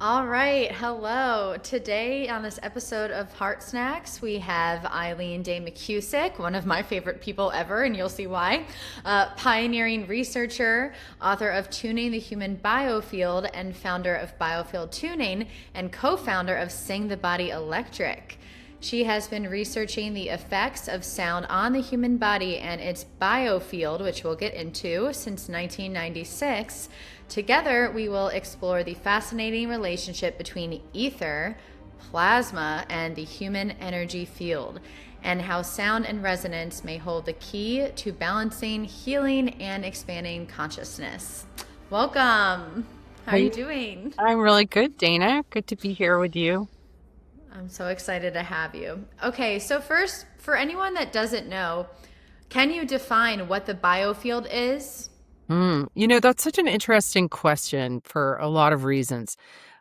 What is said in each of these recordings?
All right, hello. Today on this episode of Heart Snacks, we have Eileen Day McKusick, one of my favorite people ever, and you'll see why. Pioneering researcher, author of Tuning the Human Biofield, and founder of Biofield Tuning, and co founder of Sing the Body Electric. She has been researching the effects of sound on the human body and its biofield, which we'll get into, since 1996. Together, we will explore the fascinating relationship between ether, plasma, and the human energy field, and how sound and resonance may hold the key to balancing, healing, and expanding consciousness. Welcome. How are you Hey, doing? I'm really good, Dana. Good to be here with you. I'm so excited to have you. Okay, so first, for anyone that doesn't know, can you define what the biofield is? That's such an interesting question for a lot of reasons.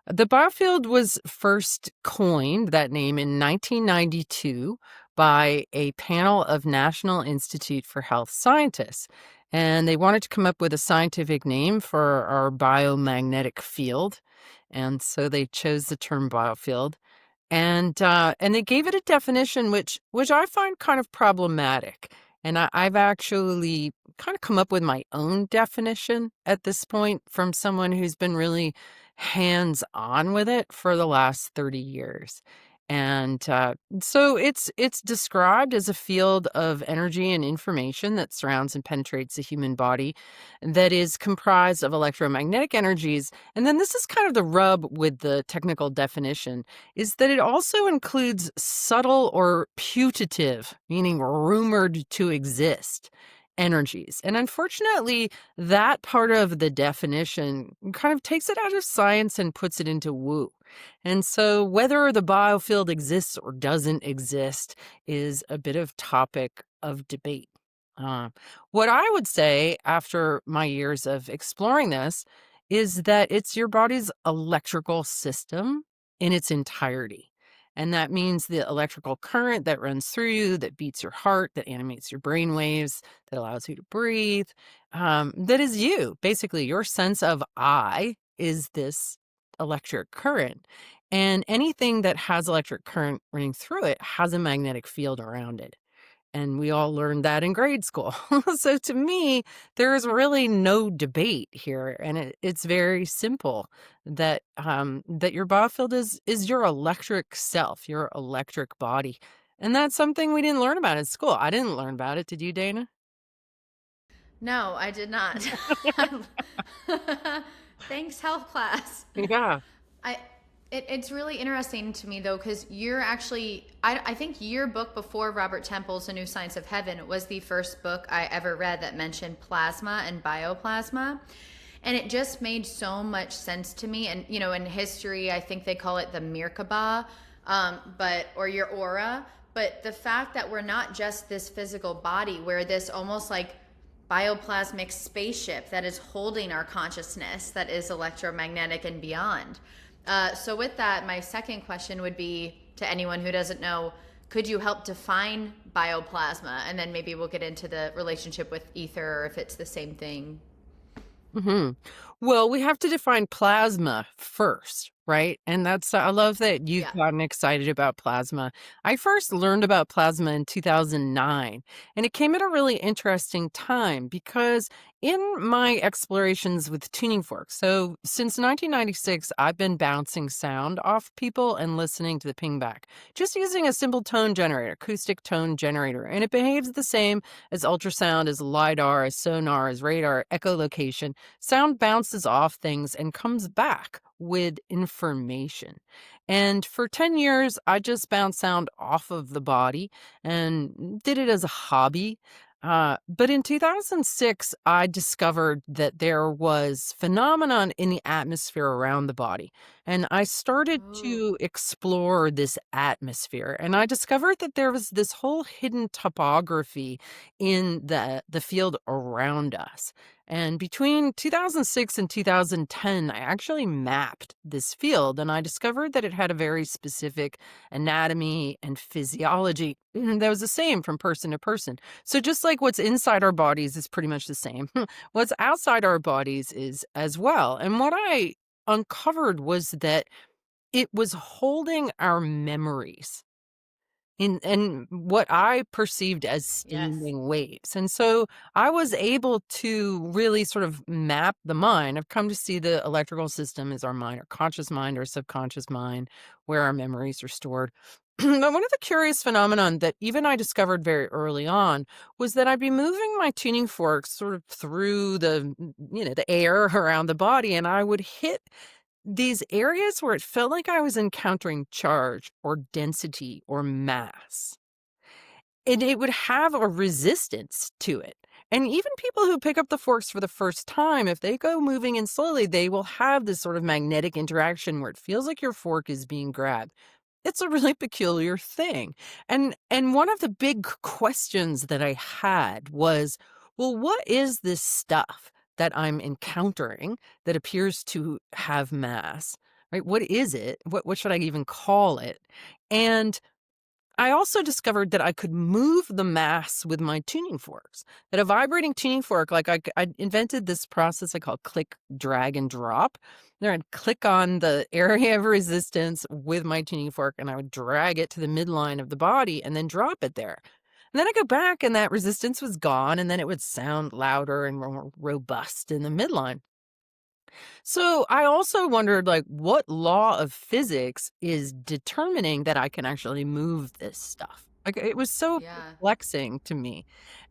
The biofield was first coined, that name, in 1992 by a panel of National Institute for Health scientists. And they wanted to come up with a scientific name for our biomagnetic field. And so they chose the term biofield. And they gave it a definition which I find kind of problematic. And I've actually kind of come up with my own definition at this point from someone who's been really hands-on with it for the last 30 years. And so it's described as a field of energy and information that surrounds and penetrates the human body that is comprised of electromagnetic energies. And then this is kind of the rub with the technical definition, is that it also includes subtle or putative, meaning rumored to exist, energies. And unfortunately, that part of the definition kind of takes it out of science and puts it into woo. And so whether the biofield exists or doesn't exist is a bit of topic of debate. Uh, what I would say after my years of exploring this is that it's your body's electrical system in its entirety. And that means the electrical current that runs through you, that beats your heart, that animates your brain waves, that allows you to breathe, that is you. Basically, your sense of I is this electric current. And anything that has electric current running through it has a magnetic field around it. And we all learned that in grade school. So to me, there is really no debate here, and it's very simple that your biofield is your electric self, your electric body, and that's something we didn't learn about in school. I didn't learn about it. Did you, Dana? No, I did not. Thanks, health class. Yeah. I it's really interesting to me though, because you're actually I think your book before Robert Temple's A New Science of Heaven was the first book I ever read that mentioned plasma and bioplasma. And it just made so much sense to me. And in history, I think they call it the Merkaba, but or your aura. But the fact that we're not just this physical body, we're this almost like bioplasmic spaceship that is holding our consciousness, that is electromagnetic and beyond. So, with that, my second question would be to anyone who doesn't know, could you help define bioplasma? And then maybe we'll get into the relationship with ether or if it's the same thing. hmm Well, we have to define plasma first, right? And I love that you've Yeah. gotten excited about plasma. I first learned about plasma in 2009, and it came at a really interesting time because in my explorations with tuning forks, so since 1996, I've been bouncing sound off people and listening to the ping back, just using a simple tone generator, acoustic tone generator, and it behaves the same as ultrasound, as LiDAR, as sonar, as radar, echolocation. Sound bounces off things and comes back with information. And for 10 years, I just bounced sound off of the body and did it as a hobby. But in 2006, I discovered that there was phenomenon in the atmosphere around the body. And I started Oh. to explore this atmosphere. And I discovered that there was this whole hidden topography in the field around us. And between 2006 and 2010, I actually mapped this field and I discovered that it had a very specific anatomy and physiology that was the same from person to person. So just like what's inside our bodies is pretty much the same, what's outside our bodies is as well. And what I uncovered was that it was holding our memories and what I perceived as Yes. standing waves. And so I was able to really sort of map the mind. I've come to see the electrical system as our mind, our conscious mind, our subconscious mind, where our memories are stored. But one of the curious phenomenon that even I discovered very early on was that I'd be moving my tuning forks sort of through the air around the body, and I would hit these areas where it felt like I was encountering charge or density or mass. And it would have a resistance to it. And even people who pick up the forks for the first time, if they go moving in slowly, they will have this sort of magnetic interaction where it feels like your fork is being grabbed. It's a really peculiar thing. And one of the big questions that I had was, well, what is this stuff that I'm encountering that appears to have mass? Right? What is it? What should I even call it? And I also discovered that I could move the mass with my tuning forks. That a vibrating tuning fork, like I invented this process I call click, drag, and drop. There, I'd click on the area of resistance with my tuning fork, and I would drag it to the midline of the body, and then drop it there. And then I go back, and that resistance was gone, and then it would sound louder and more robust in the midline. So I also wondered, like, what law of physics is determining that I can actually move this stuff? Like, it was so Yeah. perplexing to me.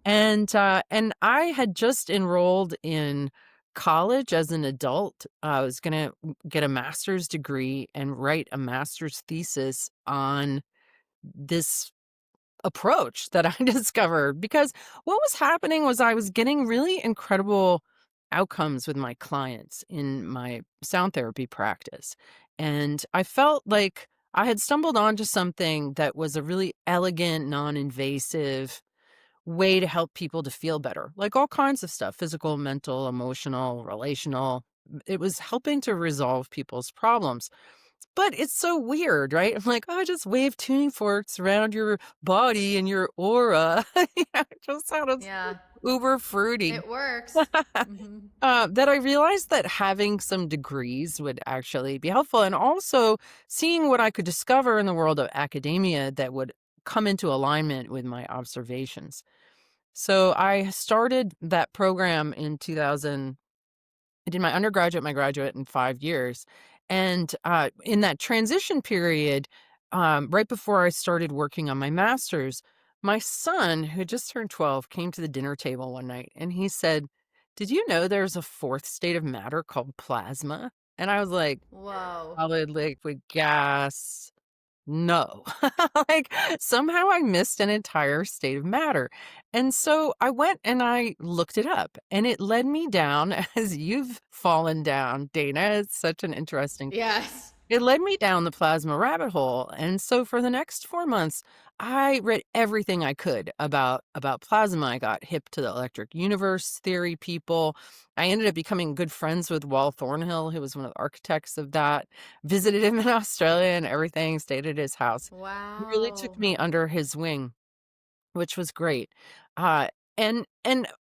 And I had just enrolled in college as an adult. I was going to get a master's degree and write a master's thesis on this approach that I discovered, because what was happening was I was getting really incredible outcomes with my clients in my sound therapy practice. And I felt like I had stumbled onto something that was a really elegant, non-invasive way to help people to feel better, like all kinds of stuff, physical, mental, emotional, relational. It was helping to resolve people's problems. But it's so weird, right? I'm like, "Oh, just wave tuning forks around your body and your aura." It just sounded Yeah. uber fruity. It works. Hmm. That I realized that having some degrees would actually be helpful, and also seeing what I could discover in the world of academia that would come into alignment with my observations. So I started that program in 2000. I did my undergraduate, my graduate in 5 years, and, in that transition period, right before I started working on my master's, my son, who had just turned 12, came to the dinner table one night, and he said, "Did you know there's a 4th state of matter called plasma?" And I was like, Whoa. "Solid, liquid, gas." No. Like, somehow I missed an entire state of matter. And so I went and I looked it up, and it led me down as you've fallen down, Dana. It's such an interesting. Yes. It led me down the plasma rabbit hole. And so for the next 4 months, I read everything I could about plasma. I got hip to the electric universe theory people. I ended up becoming good friends with Wal Thornhill, who was one of the architects of that. Visited him in Australia and everything, stayed at his house. He really took Wow. me under his wing, which was great. Uh, and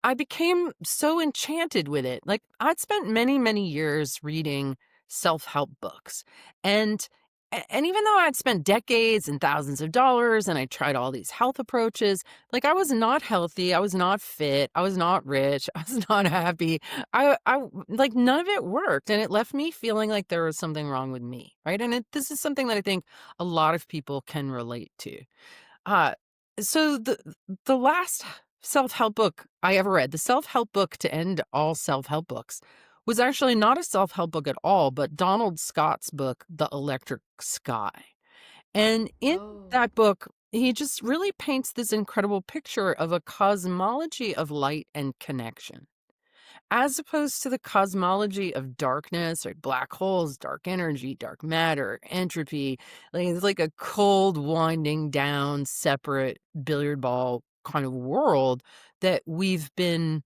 I became so enchanted with it. Like, I'd spent many, many years reading self-help books. And and even though I'd spent decades and thousands of dollars and I tried all these health approaches, like, I was not healthy, I was not fit, I was not rich, I was not happy. I like, none of it worked, and it left me feeling like there was something wrong with me, right? And this is something that I think a lot of people can relate to. Uh, so the last self-help book I ever read, the self-help book to end all self-help books, was actually not a self-help book at all, but Donald Scott's book, The Electric Sky. And in Oh. that book, he just really paints this incredible picture of a cosmology of light and connection, as opposed to the cosmology of darkness or black holes, dark energy, dark matter, entropy. Like, it's like a cold, winding down, separate billiard ball kind of world that we've been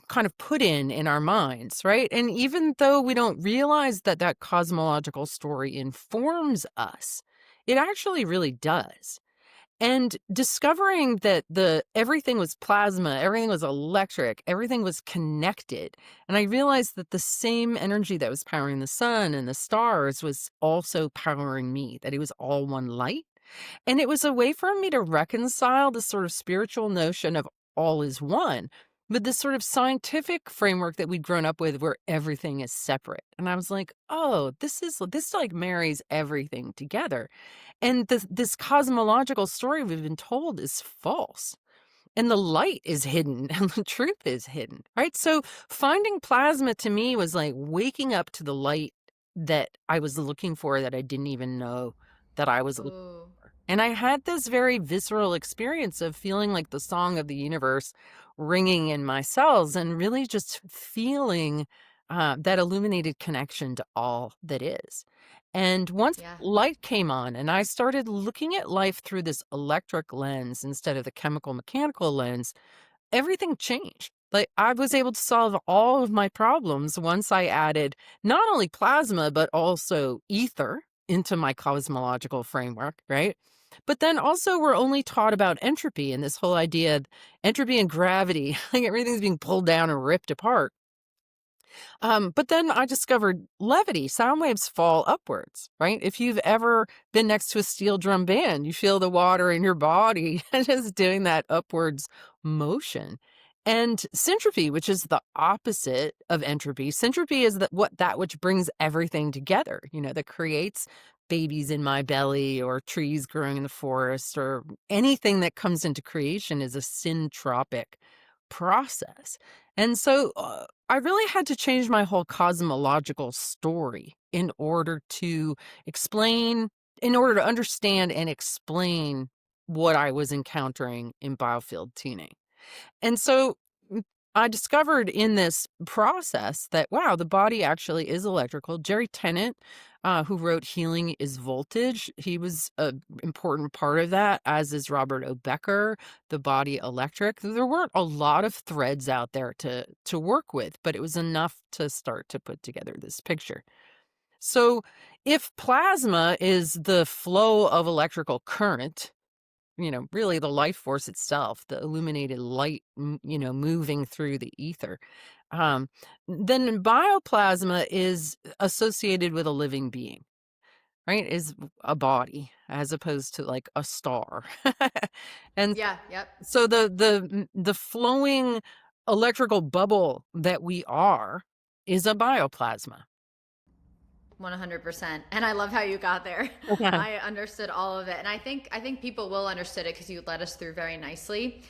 kind of put in our minds, right? And even though we don't realize that that cosmological story informs us, it actually really does. And discovering that everything was plasma, everything was electric, everything was connected. And I realized that the same energy that was powering the sun and the stars was also powering me, that it was all one light. And it was a way for me to reconcile the sort of spiritual notion of all is one with this sort of scientific framework that we'd grown up with where everything is separate. And I was like, oh, this like marries everything together. And this cosmological story we've been told is false. And the light is hidden and the truth is hidden, right? So finding plasma to me was like waking up to the light that I was looking for that I didn't even know that I was looking Ooh. for. And I had this very visceral experience of feeling like the song of the universe ringing in my cells and really just feeling that illuminated connection to all that is. And once Yeah. light came on and I started looking at life through this electric lens instead of the chemical mechanical lens, everything changed. Like I was able to solve all of my problems once I added not only plasma, but also ether into my cosmological framework, right? But then also we're only taught about entropy and this whole idea of entropy and gravity, like everything's being pulled down and ripped apart. But then I discovered levity. Sound waves fall upwards, right? If you've ever been next to a steel drum band, you feel the water in your body just doing that upwards motion. And syntropy, which is the opposite of entropy, syntropy is that which brings everything together, that creates babies in my belly or trees growing in the forest or anything that comes into creation is a syntropic process. And so I really had to change my whole cosmological story in order to understand and explain what I was encountering in biofield tuning. And so I discovered in this process that, wow, the body actually is electrical. Jerry Tennant, who wrote Healing is Voltage, he was an important part of that, as is Robert O. Becker, The Body Electric. There weren't a lot of threads out there to work with, but it was enough to start to put together this picture. So if plasma is the flow of electrical current, really the life force itself, the illuminated light, moving through the ether. Then bioplasma is associated with a living being, right? Is a body as opposed to like a star. And Yeah. Yep. so the flowing electrical bubble that we are is a bioplasma. 100%. And I love how you got there. Yeah. I understood all of it. And I think people will understood it because you led us through very nicely.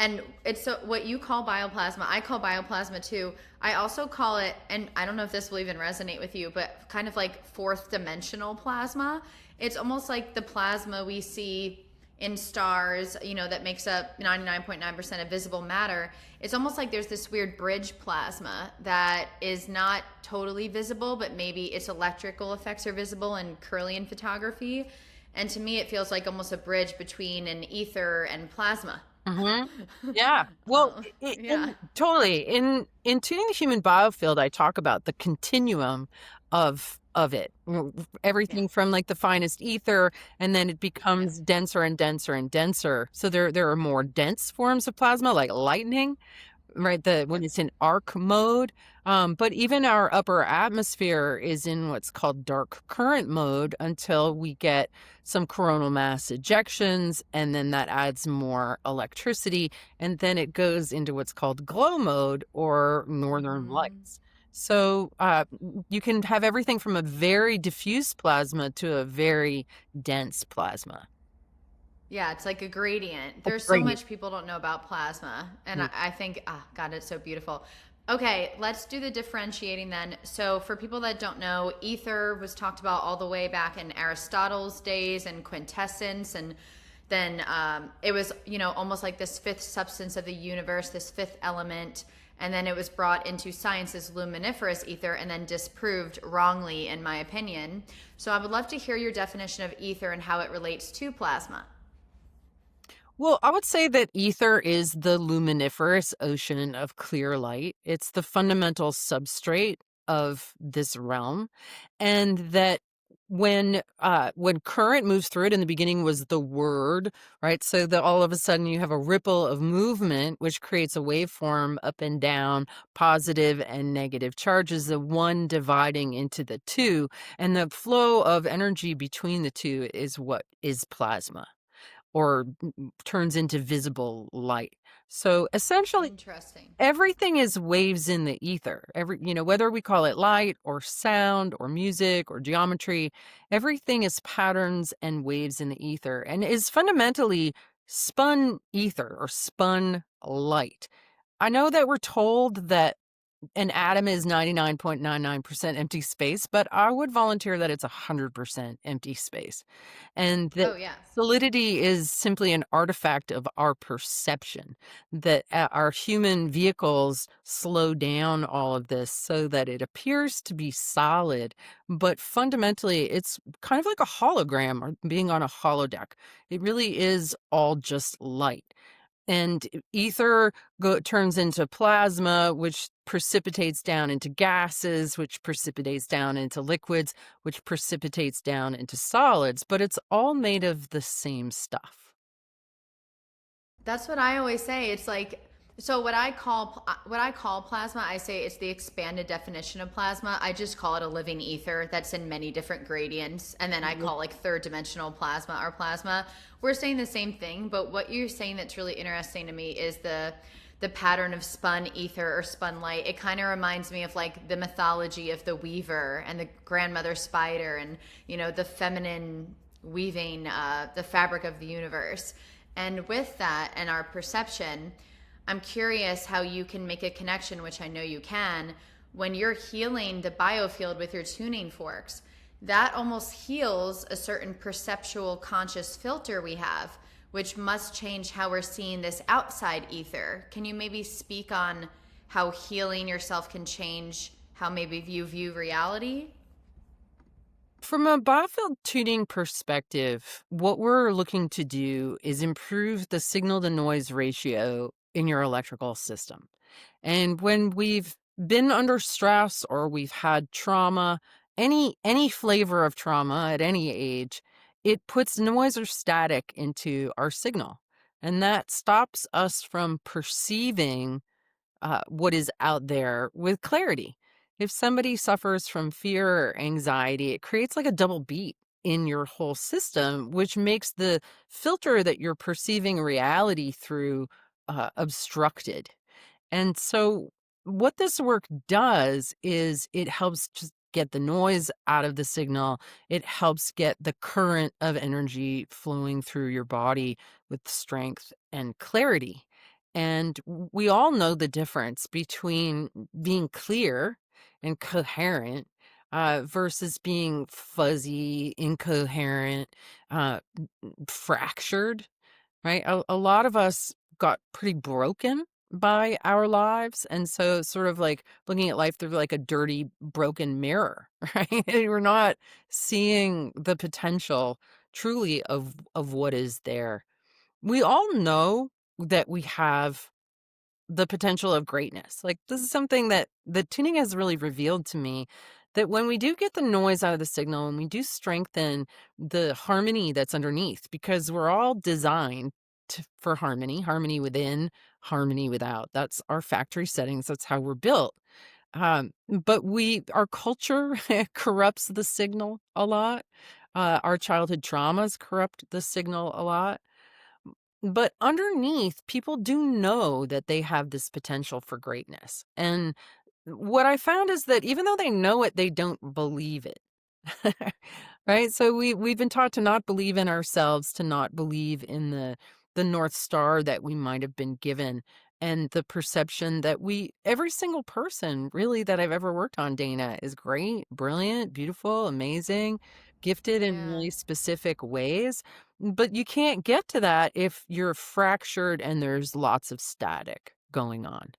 And it's so what you call bioplasma, I call bioplasma too. I also call it, and I don't know if this will even resonate with you, but kind of like fourth dimensional plasma. It's almost like the plasma we see in stars, that makes up 99.9% of visible matter. It's almost like there's this weird bridge plasma that is not totally visible, but maybe its electrical effects are visible in Kirlian photography. And to me, it feels like almost a bridge between an ether and plasma. Mhm. Yeah. Well, Yeah. totally. In Tuning the Human Biofield, I talk about the continuum of it. Yeah. Everything from like the finest ether, and then it Yep. becomes denser and denser and denser. So there are more dense forms of plasma, like lightning, right? When Yep. it's in arc mode. But even our upper atmosphere is in what's called dark current mode until we get some coronal mass ejections, and then that adds more electricity, and then it goes into what's called glow mode or northern Hmm. lights. So you can have everything from a very diffuse plasma to a very dense plasma. Yeah, it's like a gradient. That's There's so great. much people don't know about plasma. And I think, God, it's so beautiful. Okay, let's do the differentiating then. So, for people that don't know, ether was talked about all the way back in Aristotle's days and quintessence. And then it was, almost like this fifth substance of the universe, this fifth element. And then it was brought into science's luminiferous ether and then disproved wrongly, in my opinion. So, I would love to hear your definition of ether and how it relates to plasma. Well, I would say that ether is the luminiferous ocean of clear light. It's the fundamental substrate of this realm, and that when current moves through it, in the beginning was the word, right? So that all of a sudden you have a ripple of movement, which creates a waveform up and down, positive and negative charges, the one dividing into the two, and the flow of energy between the two is what is plasma, or turns into visible light. So essentially Interesting. everything is waves in the ether. Whether we call it light or sound or music or geometry, everything is patterns and waves in the ether, and is fundamentally spun ether or spun light. I know that we're told that an atom is 99.99% empty space, but I would volunteer that it's 100% empty space, and that Oh, yeah. solidity is simply an artifact of our perception, that our human vehicles slow down all of this so that it appears to be solid, but fundamentally it's kind of like a hologram or being on a holodeck. It really is all just light. And ether turns into plasma, which precipitates down into gases, which precipitates down into liquids, which precipitates down into solids, but it's all made of the same stuff. That's what I always say. It's like, so what I call plasma, I say it's the expanded definition of plasma. I just call it a living ether that's in many different gradients, and then I call like third dimensional plasma or plasma. We're saying the same thing, but what you're saying that's really interesting to me is the pattern of spun ether or spun light. It kind of reminds me of like the mythology of the weaver and the grandmother spider, and the feminine weaving the fabric of the universe. And with that and our perception, I'm curious how you can make a connection, which I know you can, when you're healing the biofield with your tuning forks. That almost heals a certain perceptual conscious filter we have, which must change how we're seeing this outside ether. Can you maybe speak on how healing yourself can change how maybe you view reality? From a Biofield tuning perspective, what we're looking to do is improve the signal to noise ratio in your electrical system. And when we've been under stress or we've had trauma, any flavor of trauma at any age, it puts noise or static into our signal. And that stops us from perceiving what is out there with clarity. If somebody suffers from fear or anxiety, it creates like a double beat in your whole system, which makes the filter that you're perceiving reality through obstructed. And so, what this work does is it helps just get the noise out of the signal. It helps get the current of energy flowing through your body with strength and clarity. And we all know the difference between being clear and coherent versus being fuzzy, incoherent, uh, fractured, right? A lot of us got pretty broken by our lives. And so it's sort of like looking at life through like a dirty, broken mirror, right? And we're not seeing the potential truly of what is there. We all know that we have the potential of greatness. Like, this is something that the tuning has really revealed to me, that when we do get the noise out of the signal and we do strengthen the harmony that's underneath, because we're all designed for harmony within, harmony without. That's our factory settings. That's how we're built. But our culture corrupts the signal a lot. Our childhood traumas corrupt the signal a lot. But underneath, people do know that they have this potential for greatness. And what I found is that even though they know it, they don't believe it. Right? So we've been taught to not believe in ourselves, to not believe in the North Star that we might have been given, and the perception that every single person really that I've ever worked on, Dana, is great, brilliant, beautiful, amazing, gifted in Yeah. really specific ways. But you can't get to that if you're fractured and there's lots of static going on.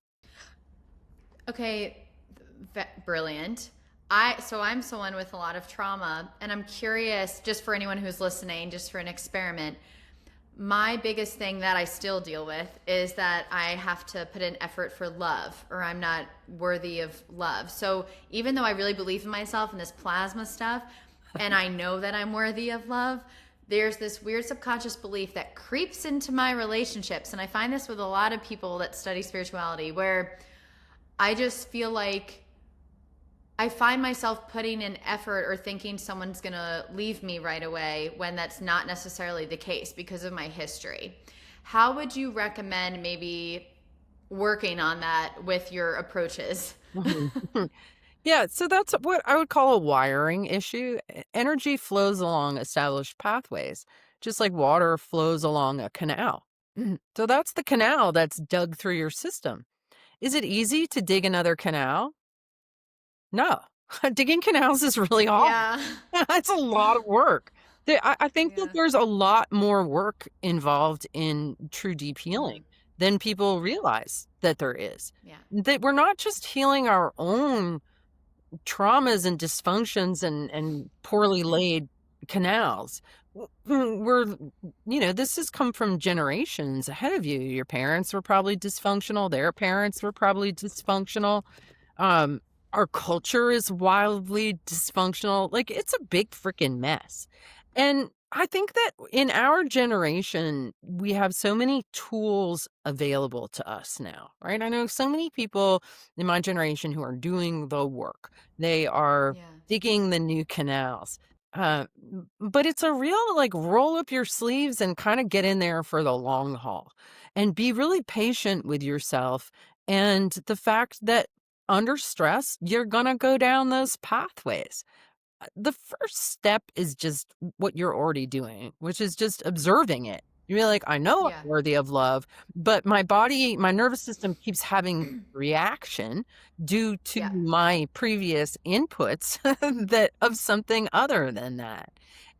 Okay, brilliant. So I'm someone with a lot of trauma, and I'm curious, just for anyone who's listening, just for an experiment. My biggest thing that I still deal with is that I have to put in effort for love, or I'm not worthy of love. So even though I really believe in myself and this plasma stuff, and I know that I'm worthy of love, there's this weird subconscious belief that creeps into my relationships. And I find this with a lot of people that study spirituality, where I just feel like I find myself putting in effort or thinking someone's going to leave me right away when that's not necessarily the case because of my history. How would you recommend maybe working on that with your approaches? Mhm. Yeah, so that's what I would call a wiring issue. Energy flows along established pathways, just like water flows along a canal. So that's the canal that's dug through your system. Is it easy to dig another canal? No. Digging canals is really hard. Yeah. It's a lot of work. I think that Yeah. there's a lot more work involved in true deep healing Mm-hmm. than people Yeah. realize that there is. Yeah. That we're not just healing our own traumas and dysfunctions and poorly laid canals. We're, this has come from generations ahead of you. Your parents were probably dysfunctional. Their parents were probably dysfunctional. Um, our culture is wildly dysfunctional. Like, it's a big freaking mess. And I think that in our generation, we have so many tools available to us now, right? I know so many people in my generation who are doing the work. They are Yeah. digging the new canals. But it's a real, like, roll up your sleeves and kind of get in there for the long haul and be really patient with yourself. And the fact that under stress, you're going to go down those pathways. The first step is just what you're already doing, which is just observing it. You're like, I know I'm Yeah. worthy of love, but my nervous system keeps having reaction due to Yeah. my previous inputs that of something other than that.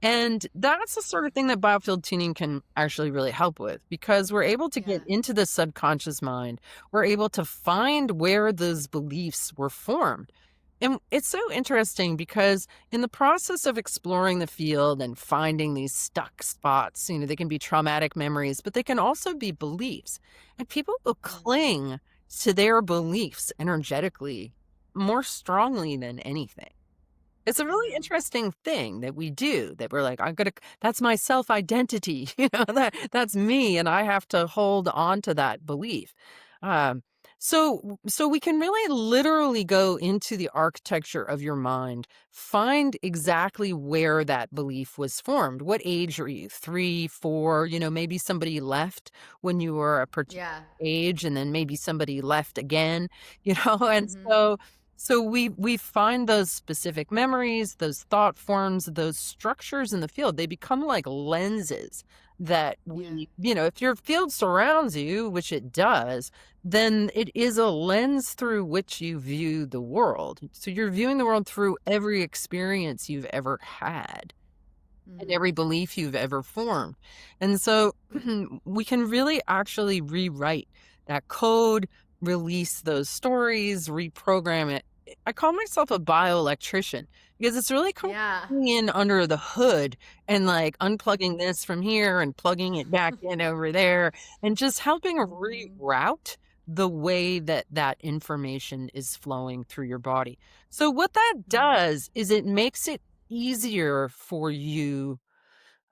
And that's the sort of thing that biofield tuning can actually really help with, because we're able to Yeah. get into the subconscious mind. We're able to find where those beliefs were formed. And it's so interesting because in the process of exploring the field and finding these stuck spots, they can be traumatic memories, but they can also be beliefs. And people will Yeah. cling to their beliefs energetically more strongly than anything. It's a really Wow. interesting thing that we do, that we're like, that's my self identity, that's me, and I have to hold on to that belief. Um, so we can really literally go into the architecture of your mind, find exactly where that belief was formed. What age are you? 3, 4, maybe somebody left when you were a particular Yeah. age, and then maybe somebody left again, and Mm-hmm. so we find those specific memories, those thought forms, those structures in the field. They become like lenses that Yeah. if your field surrounds you, which it does, then it is a lens through which you view the world. So you're viewing the world through every experience you've ever had and Mm-hmm. every belief you've ever formed. And so we can really actually rewrite that code, release those stories, reprogram it. I call myself a bioelectrician because it's really coming Yeah. in under the hood and like unplugging this from here and plugging it back in over there and just helping Mm-hmm. reroute the way that that information is flowing through your body. So what that Mm-hmm. does is it makes it easier for you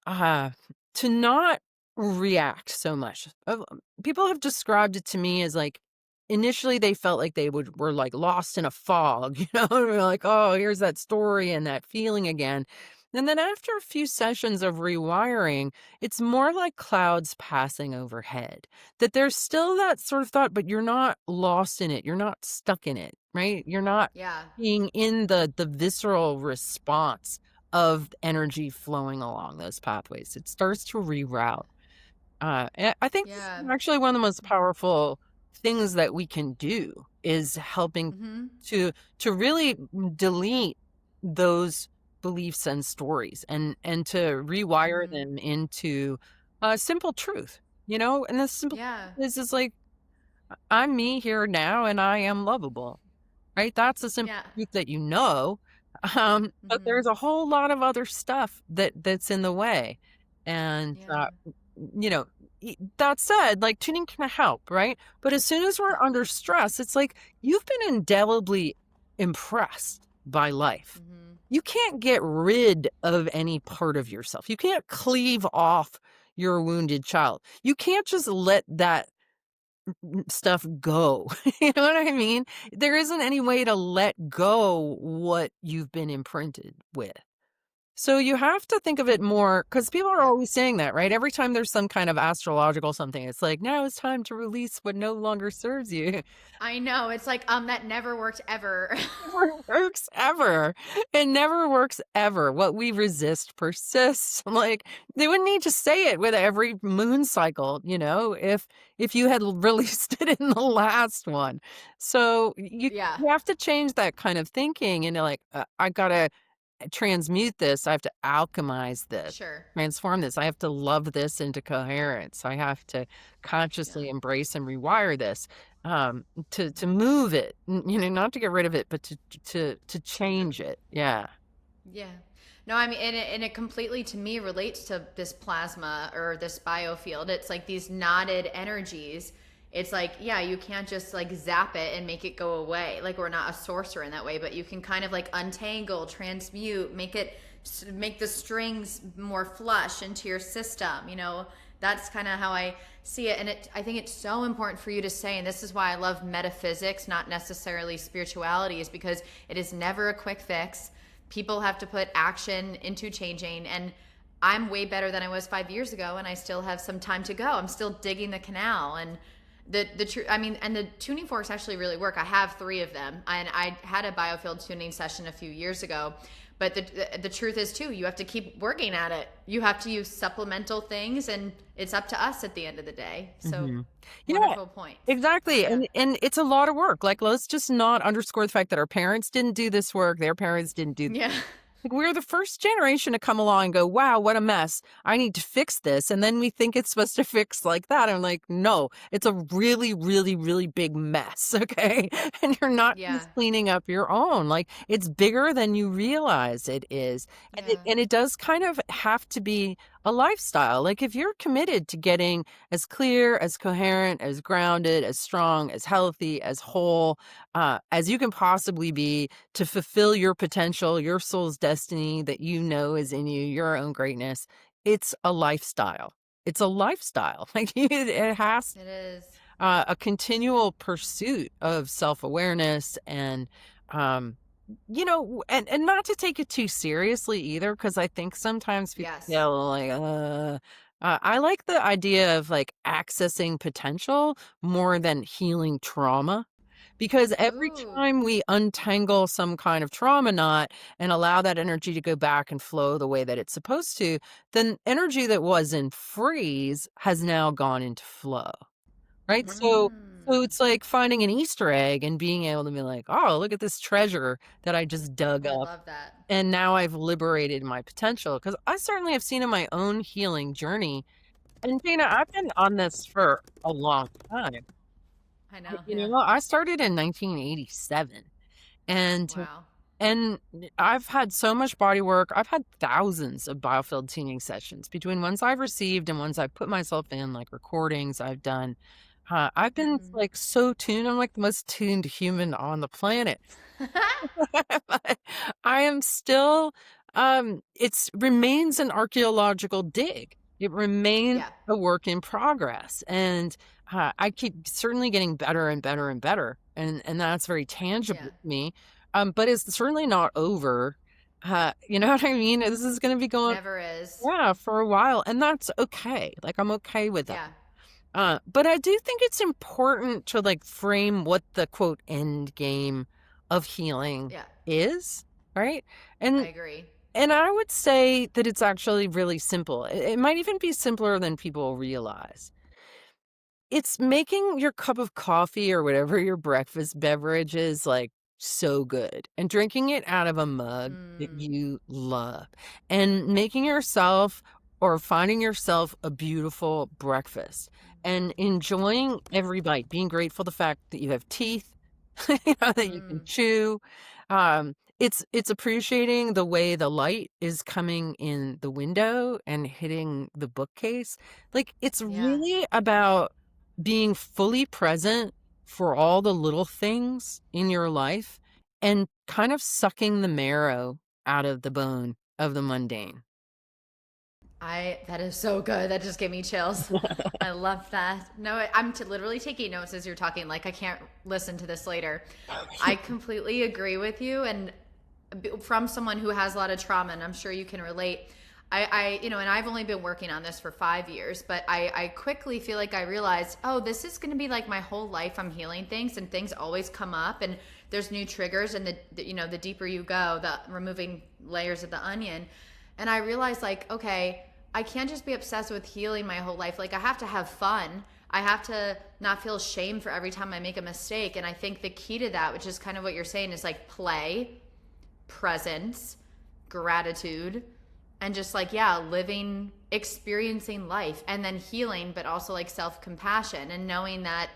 uh, to not react so much. People have described it to me as like initially they felt like they were like lost in a fog, We're like, oh, here's that story and that feeling again. And then after a few sessions of rewiring, it's more like clouds passing overhead. That there's still that sort of thought, but you're not lost in it. You're not stuck in it, right? You're not Yeah. being in the visceral response of energy flowing along those pathways. It starts to reroute. And I think this Yeah. is actually one of the most powerful things that we can do is helping Mm-hmm. to really delete those beliefs and stories and to rewire Mm-hmm. them into a simple truth. And the simple Yeah. truth is like I'm me here now and I am lovable. Right? That's a simple Yeah. truth that but Mm-hmm. there's a whole lot of other stuff that's in the way. And, Yeah. you know, that said, like tuning can help, right? But as soon as we're Yeah. under stress, it's like you've been indelibly impressed by life. Mm-hmm. you can't get rid of any part of yourself. You can't cleave off your wounded child. You can't just let that stuff go. You know what I mean? There isn't any way to let go what you've been imprinted with. So you have to think of it more, because people are Yeah. always saying that, right? Every time there's some kind of astrological something, it's like, now it's time to release what no longer serves you. I know. It's like, that never worked ever. Never works ever. It never works ever. What we resist persists. Like, they wouldn't need to say it with every moon cycle, if you had released it in the last one. So Yeah. you have to change that kind of thinking, and like, I gotta transmute this. I have to alchemize this, Sure. transform this. I have to love this into coherence. I have to Yeah. consciously embrace and rewire this, to move it, not to get rid of it, but to change it. Yeah. Yeah. No, I mean, and it completely to me relates to this plasma or this biofield. It's like these knotted energies. It's like, yeah, you can't just like zap it and make it go away. Like, we're not a sorcerer in that way, but you can kind of like untangle, transmute, make the strings more flush into your system. That's kind of how I see it. And I think it's so important for you to say, and this is why I love metaphysics, not necessarily spirituality, is because it is never a quick fix. People have to put action into changing, and I'm way better than I was 5 years ago, and I still have some time to go. I'm still digging the canal, and and the tuning forks actually really work. I have 3 of them, and I had a biofield tuning session a few years ago. But the truth is too, you have to keep working at it. You have to use supplemental things, and it's up to us at the end of the day. So Hmm. Yeah, wonderful points. exactly. Yeah. And it's a lot of work. Like, let's just not underscore the fact that our parents didn't do this work. Their parents didn't do. Yeah. Like, we're the first generation to come along and go, wow, what a mess. I need to fix this. And then we think it's supposed to fix like that. I'm like, no, it's a really, really, really big mess. Okay. And you're not Yeah. just cleaning up your own. Like, it's bigger than you realize it is. And Yeah. it does kind of have to be a lifestyle. Like, if you're committed to getting as clear, as coherent, as grounded, as strong, as healthy, as whole, as you can possibly be, to fulfill your potential, your soul's destiny that is in you, your own greatness. It's a lifestyle. It's a lifestyle. Like, it has It is. a continual pursuit of self-awareness, and and not to take it too seriously either, because I think sometimes people Yes. feel like, I like the idea of like accessing potential more than healing trauma, because every Ooh. time we untangle some kind of trauma knot and allow that energy to go back and flow the way that it's supposed to, then energy that was in freeze has now gone into flow. Right? So Mm. it's like finding an Easter egg and being able to be like, "Oh, look at this treasure that I just dug Oh, I up, love that. and now I've liberated my potential." Because I certainly have seen in my own healing journey, and Dana, I've been on this for a long time. I know. You Yeah. know, I started in 1987, and Wow. and I've had so much body work. I've had thousands of biofield tuning sessions between ones I've received and ones I've put myself in, like recordings I've done. I've been Hmm. like so tuned. I'm like the most tuned human on the planet. But I am still, it's remains an archaeological dig. It remains Yeah. a work in progress. And I keep certainly getting better and better and better. And that's very tangible Yeah. to me. But it's certainly not over. You know what I mean? This is going to be going, Never is. yeah, for a while. And that's okay. Like, I'm okay with that. Yeah. But I do think it's important to like frame what the quote end game of healing Yeah. is, right? I And agree. and I would say that it's actually really simple. It might even be simpler than people realize. It's making your cup of coffee or whatever your breakfast beverage is, like, so good, and drinking it out of a mug that Mm. you love, and making yourself or finding yourself a beautiful breakfast, and enjoying every bite, being grateful the fact that you have teeth, that you can Mm. chew. It's appreciating the way the light is coming in the window and hitting the bookcase. Like, it's Yeah. really about being fully present for all the little things in your life and kind of sucking the marrow out of the bone of the mundane. That is so good. That just gave me chills. I love that. No, I'm literally taking notes as you're talking. Like I can't listen to this later. I completely agree with you, and from someone who has a lot of trauma, and I'm sure you can relate. And I've only been working on this for 5 years, but I quickly feel like I realized, oh, this is going to be like my whole life. I'm healing things, and things always come up, and there's new triggers, and the deeper you go, the removing layers of the onion, and I realized like, okay, I can't just be obsessed with healing my whole life. Like I have to have fun. I have to not feel shame for every time I make a mistake. And I think the key to that, which is kind of what you're saying, is like play, presence, gratitude, and just like, yeah, living, experiencing life, and then healing, but also like self-compassion, and knowing that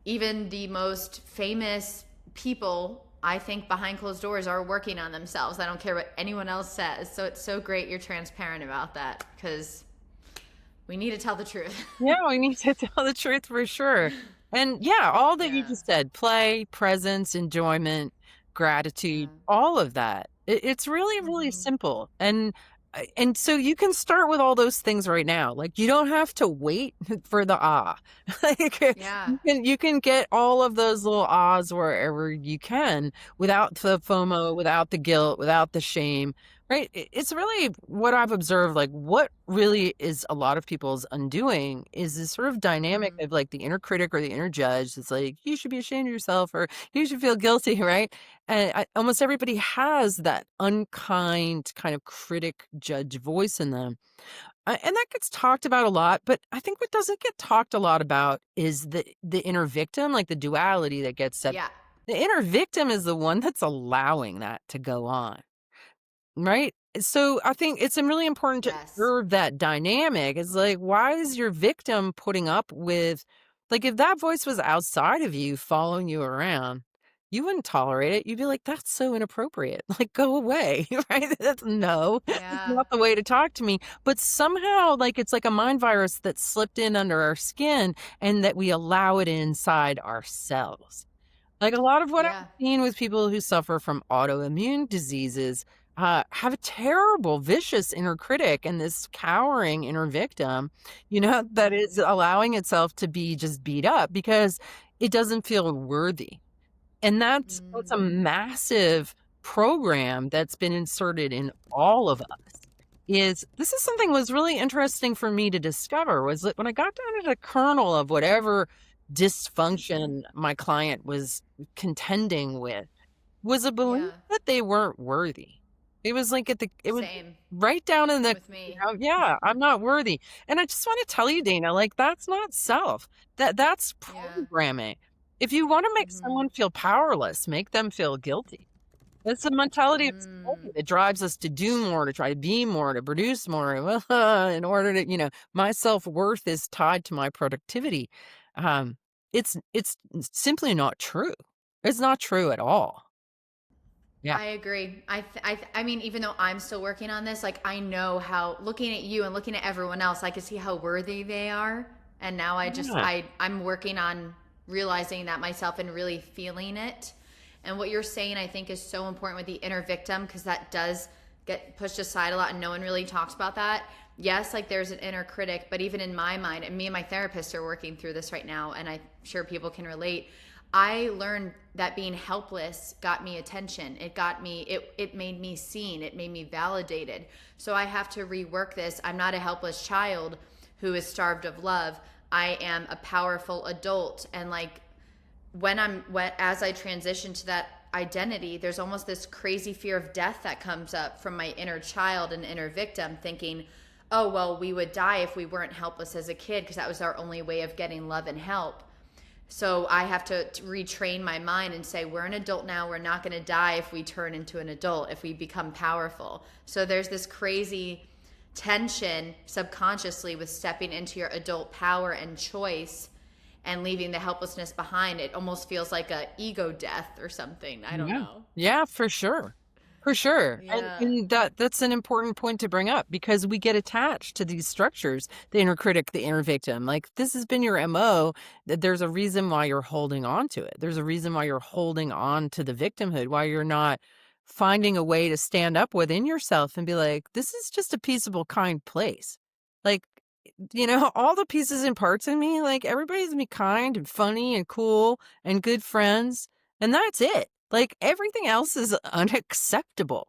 even the most famous people, I think, behind closed doors are working on themselves. I don't care what anyone else says. So it's so great you're transparent about that, because we need to tell the truth. Yeah, we need to tell the truth for sure. And yeah, all that you Yeah. just said, play, presence, enjoyment, Yeah. gratitude, all of that. It's really, really Mm-hmm. simple. And so you can start with all those things right now. Like you don't have to wait for the ah. Like Yeah. you can get all of those little ahs wherever you can without the FOMO, without the guilt, without the shame. Right. It's really what I've observed. Like what really is a lot of people's undoing is this sort of dynamic Mm-hmm. of like the inner critic or the inner judge. It's like, you should be ashamed of yourself or you should feel guilty. Right. And almost everybody has that unkind kind of critic judge voice in them. And that gets talked about a lot. But I think what doesn't get talked a lot about is the inner victim, like the duality that gets said. Yeah. The inner victim is the one that's allowing that to go on. Right? So I think it's really important to Yes. observe that dynamic. It's like, why is your victim putting up with, like, if that voice was outside of you following you around, you wouldn't tolerate it. You'd be like, that's so inappropriate. Like, go away. Right? That's that's Yeah. not the way to talk to me. But somehow, like, it's like a mind virus that slipped in under our skin and that we allow it inside ourselves. Like a lot of what I've Yeah. seen with people who suffer from autoimmune diseases have a terrible, vicious inner critic and this cowering inner victim, that is Mm-hmm. allowing itself to be just beat up because it doesn't feel worthy. And that's a Mm. massive program that's been inserted in all of us. This is something was really interesting for me to discover was that when I got down to the kernel of whatever dysfunction my client was contending with was a belief Yeah. that they weren't worthy. It was Same right down in the, with me. yeah, I'm not worthy. And I just want to tell you, Dana, like that's not self. That's Yeah. programming. If you want to make Mm-hmm. someone feel powerless, make them feel guilty. It's the mentality of society Mm. that drives us to do more, to try to be more, to produce more, in order to, my self-worth is tied to my productivity. Um, it's simply not true. It's not true at all. Yeah. I agree. I mean, even though I'm still working on this, like I know how, looking at you and looking at everyone else, I can see how worthy they are. And now Yeah. I'm working on realizing that myself and really feeling it. And what you're saying, I think, is so important with the inner victim, because that does get pushed aside a lot and no one really talks about that. Yes, like there's an inner critic, but even in my mind, and me and my therapist are working through this right now, and I'm sure people can relate. I learned that being helpless got me attention. It made me seen. It made me validated. So I have to rework this. I'm not a helpless child who is starved of love. I am a powerful adult. And like as I transition to that identity, there's almost this crazy fear of death that comes up from my inner child and inner victim, thinking, oh, well, we would die if we weren't helpless as a kid because that was our only way of getting love and help. So I have to retrain my mind and say, we're an adult now. We're not going to die if we turn into an adult, if we become powerful. So there's this crazy tension subconsciously with stepping into your adult power and choice and leaving the helplessness behind. It almost feels like a ego death or something. I don't Yeah. know. Yeah, for sure. For sure. And, Yeah. and that's an important point to bring up because we get attached to these structures, the inner critic, the inner victim. Like this has been your MO, that there's a reason why you're holding on to it. There's a reason why you're holding on to the victimhood, why you're not finding a way to stand up within yourself and be like, this is just a peaceable, kind place. Like, all the pieces and parts of me, like everybody's gonna be kind and funny and cool and good friends. And that's it. Like everything else is unacceptable.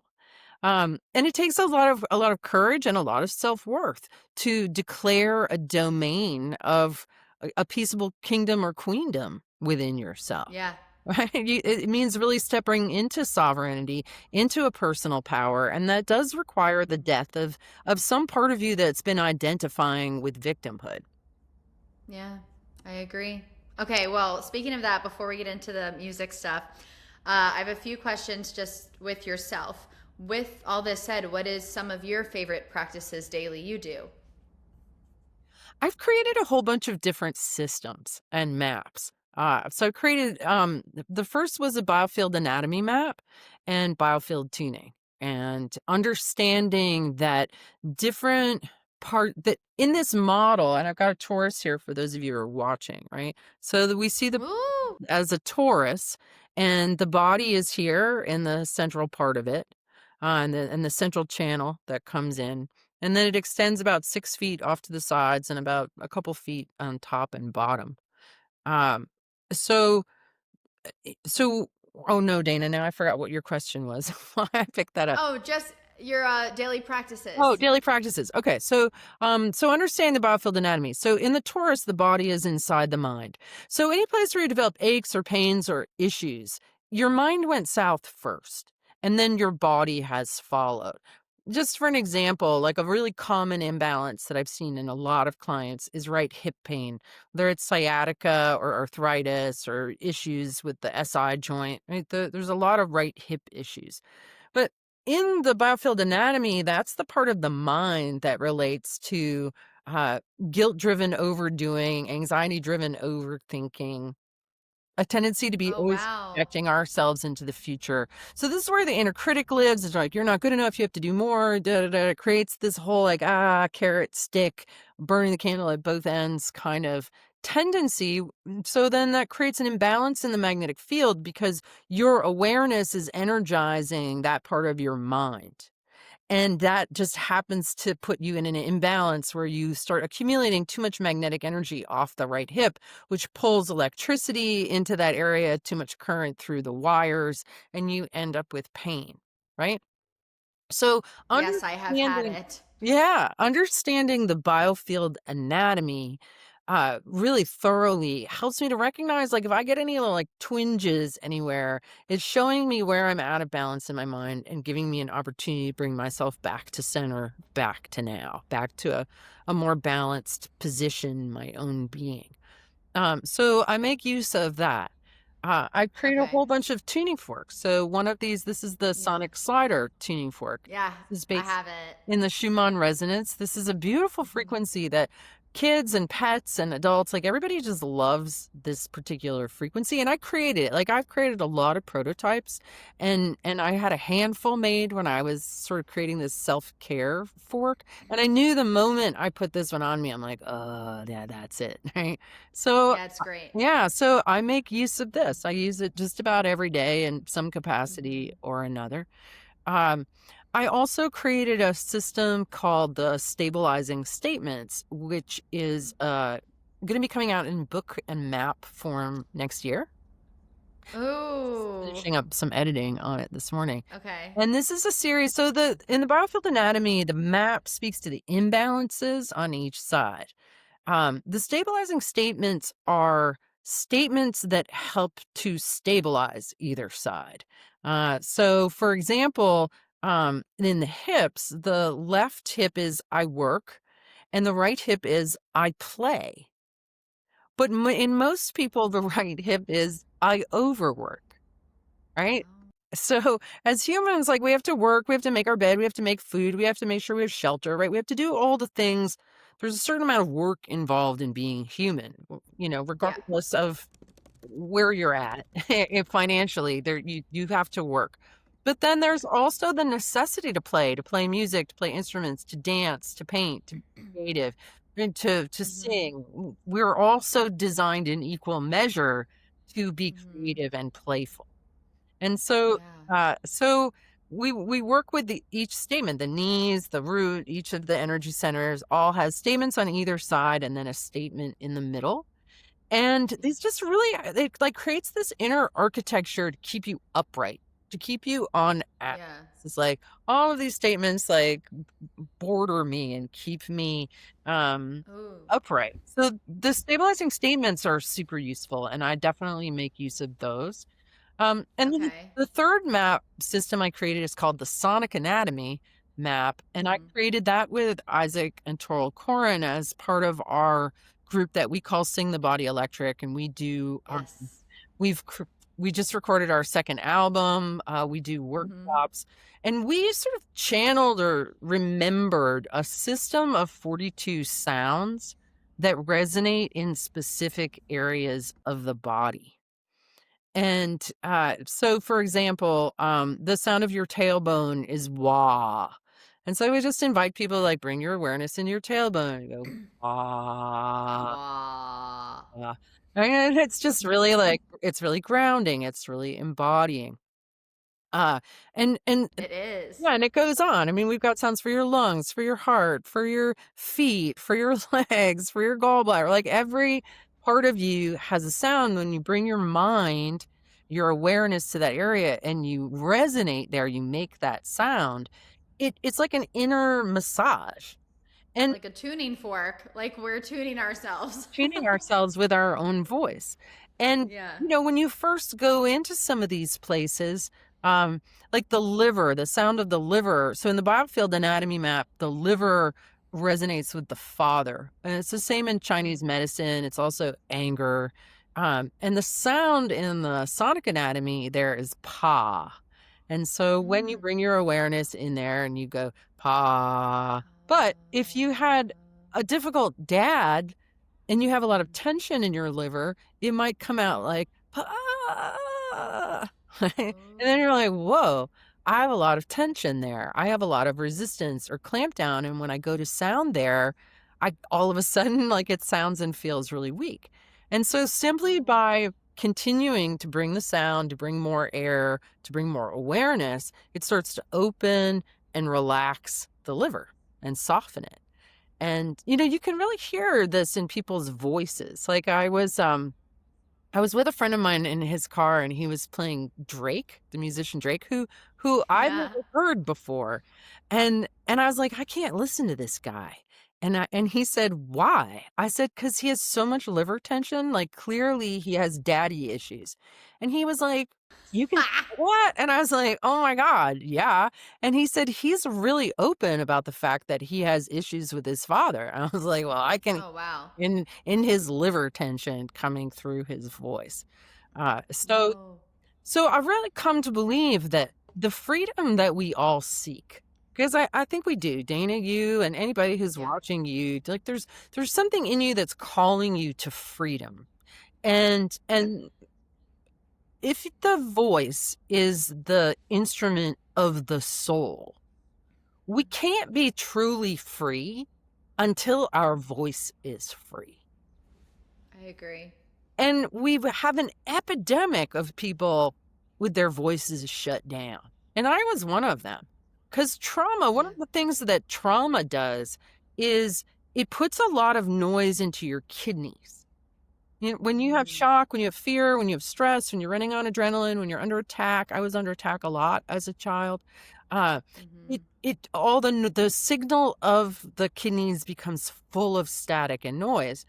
And it takes a lot of courage and a lot of self-worth to declare a domain of a peaceable kingdom or queendom within yourself. Yeah. Right? It means really stepping into sovereignty, into a personal power, and that does require the death of some part of you that's been identifying with victimhood. Yeah, I agree. Okay, well, speaking of that, before we get into the music stuff, I have a few questions just with yourself. With all this said, what is some of your favorite practices daily you do? I've created a whole bunch of different systems and maps. So I created the first was a biofield anatomy map and biofield tuning, and understanding that different part that in this model, and I've got a torus here for those of you who are watching, right? So that we see the Ooh. as a torus, and the body is here in the central part of it, and the central channel that comes in, and then it extends about 6 feet off to the sides and about a couple feet on top and bottom. Um, so, so, oh no, Dana, now I forgot what your question was. Why I picked that up. Oh, just your daily Oh, practices. daily practices. Okay, so understand the biofield anatomy. So in the torus, the body is inside the mind. So any place where you develop aches or pains or issues, your mind went south first, and then your body has followed. Just for an example, like a really common imbalance that I've seen in a lot of clients is right hip pain, whether it's sciatica or arthritis or issues with the SI joint. Right? There's a lot of right hip issues. But in the biofield anatomy, that's the part of the mind that relates to uh, guilt driven overdoing, anxiety driven overthinking, a tendency to be Oh, always wow. projecting ourselves into the future. So this is where the inner critic lives. It's like, you're not good enough. You have to do more. Da, da, da. It creates this whole like, carrot stick, burning the candle at both ends kind of tendency. So then that creates an imbalance in the magnetic field because your awareness is energizing that part of your mind. And that just happens to put you in an imbalance where you start accumulating too much magnetic energy off the right hip, which pulls electricity into that area, too much current through the wires, and you end up with pain, right? So Yes, I have had understanding, it. yeah, understanding the biofield anatomy really thoroughly helps me to recognize, like, if I get any little like twinges anywhere, it's showing me where I'm out of balance in my mind and giving me an opportunity to bring myself back to center, back to now, back to a more balanced position in my own being. So I make use of that. I create a Okay. whole bunch of tuning forks. So one of these, this is the Yeah. sonic slider tuning fork. Yeah, This is I based have it. in the Schumann resonance. This is a beautiful Mhm. frequency that kids and pets and adults, like everybody just loves this particular frequency. And I created it. Like I've created a lot of prototypes, and I had a handful made when I was sort of creating this self-care fork. And I knew the moment I put this one on me, I'm like, yeah, that's it. Right. So Yeah, it's great. yeah, so I make use of this. I use it just about every day in some capacity Hmm. or another. Um, I also created a system called the stabilizing statements, which is going to be coming out in book and map form next year. Ooh. Finishing up some editing on it this morning. Okay. And this is a series. So the in the biofield anatomy, the map speaks to the imbalances on each side. The stabilizing statements are statements that help to stabilize either side. So, for example, in the hips, the left hip is I work, and the right hip is I play. But in most people, the right hip is I overwork. Right? Oh, So, as humans, like, we have to work, we have to make our bed, we have to make food, we have to make sure we have shelter, right? We have to do all the things. There's a certain amount of work involved in being human, yeah. regardless of where you're at financially, there you have to work. But then there's also the necessity to play music, to play instruments, to dance, to paint, to be creative, and to Hmm. sing. We're also designed in equal measure to be Hmm. creative and playful. And so, Yeah. so we work with each statement, the knees, the root, each of the energy centers all has statements on either side and then a statement in the middle. And these just really it like creates this inner architecture to keep you upright, to keep you on axis. Yeah. It's like all of these statements like border me and keep me Ooh. upright. So the stabilizing statements are super useful, and I definitely make use of those. And then Okay. the third map system I created is called the Sonic Anatomy map. And I Hmm. created that with Isaac and Toral Corin as part of our group that we call Sing the Body Electric. And we do, Yes. we've, we just recorded our second album. We do Hmm. workshops, and we sort of channeled or remembered a system of 42 sounds that resonate in specific areas of the body. And so, for example, the sound of your tailbone is wah. And so we just invite people to like bring your awareness into your tailbone and go wah. Wow. Wah. And it's just really like it's really grounding. It's really embodying. Uh and It is. yeah, and it goes on. I mean, we've got sounds for your lungs, for your heart, for your feet, for your legs, for your gallbladder. Like every part of you has a sound when you bring your mind, your awareness to that area and you resonate there, you make that sound. It's like an inner massage. And Like a tuning fork, like we're tuning ourselves. tuning ourselves with our own voice. And, Yeah. when you first go into some of these places, um, like the liver, the sound of the liver. So in the Biofield anatomy map, the liver resonates with the father. And it's the same in Chinese medicine. It's also anger. And the sound in the sonic anatomy there is pa. And so when you Mm. bring your awareness in there and you go pa, but if you had a difficult dad and you have a lot of tension in your liver, it might come out like, "Ah." And then Oh. you're like, whoa, I have a lot of tension there. I have a lot of resistance or clamp down. And when I go to sound there, I all of a sudden, like it sounds and feels really weak. And so simply Oh. by continuing to bring the sound, to bring more air, to bring more awareness, it starts to open and relax the liver and soften it. And, you can really hear this in people's voices. Like I was with a friend of mine in his car and he was playing Drake, the musician Drake, who I'd Yeah. never heard before. And I was like, I can't listen to this guy. And he said, "Why?" I said, "'Cause he has so much liver tension, like clearly he has daddy issues." And he was like, "You can what?" And I was like, "Oh my God, yeah." And he said he's really open about the fact that he has issues with his father. I was like, "Well, I can Oh, wow. in his liver tension coming through his voice." Uh, so Whoa. so I've really come to believe that the freedom that we all seek, because I think we do, Dana, you and anybody who's Yeah. watching you, like there's something in you that's calling you to freedom. And if the voice is the instrument of the soul, we can't be truly free until our voice is free. I agree. And we have an epidemic of people with their voices shut down. And I was one of them. Because trauma, one Yeah. of the things that trauma does is it puts a lot of noise into your kidneys. When you have Mm. shock, when you have fear, when you have stress, when you're running on adrenaline, when you're under attack, I was under attack a lot as a child. Uh, Hmm. it all the signal of the kidneys becomes full of static and noise.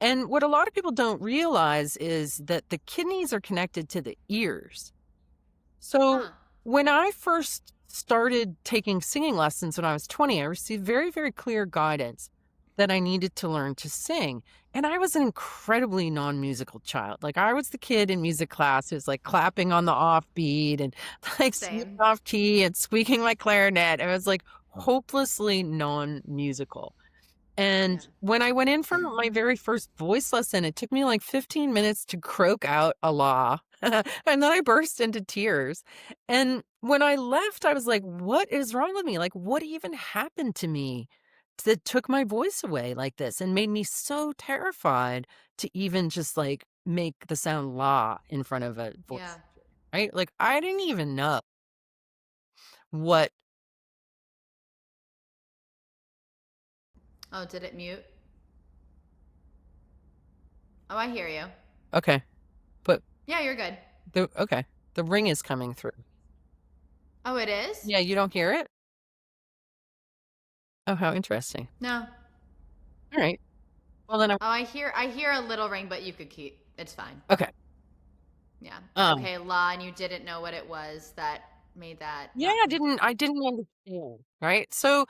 And what a lot of people don't realize is that the kidneys are connected to the ears. So Huh. when I first started taking singing lessons when I was 20, I received very, very clear guidance that I needed to learn to sing. And I was an incredibly non-musical child. Like I was the kid in music class who's like clapping on the offbeat and like singing Same. off key and squeaking my clarinet. I was like hopelessly non-musical. Yeah. And when I went in for my very first voice lesson, it took me like 15 minutes to croak out a la. And then I burst into tears. And when I left, I was like, what is wrong with me? Like, what even happened to me that took my voice away like this and made me so terrified to even just like make the sound la in front of a voice, Yeah. right? Like, I didn't even know. what. Oh, did it mute? Oh, I hear you. Okay, but Yeah, you're good. the ring is coming through. Oh, it is? Yeah, you don't hear it? Oh, how interesting. No. All right. Well, then Oh, I hear a little ring, but you could keep. It's fine. okay. Yeah. Um, Okay, La, and you didn't know what it was that made that yeah, not I come through. didn't understand, right? So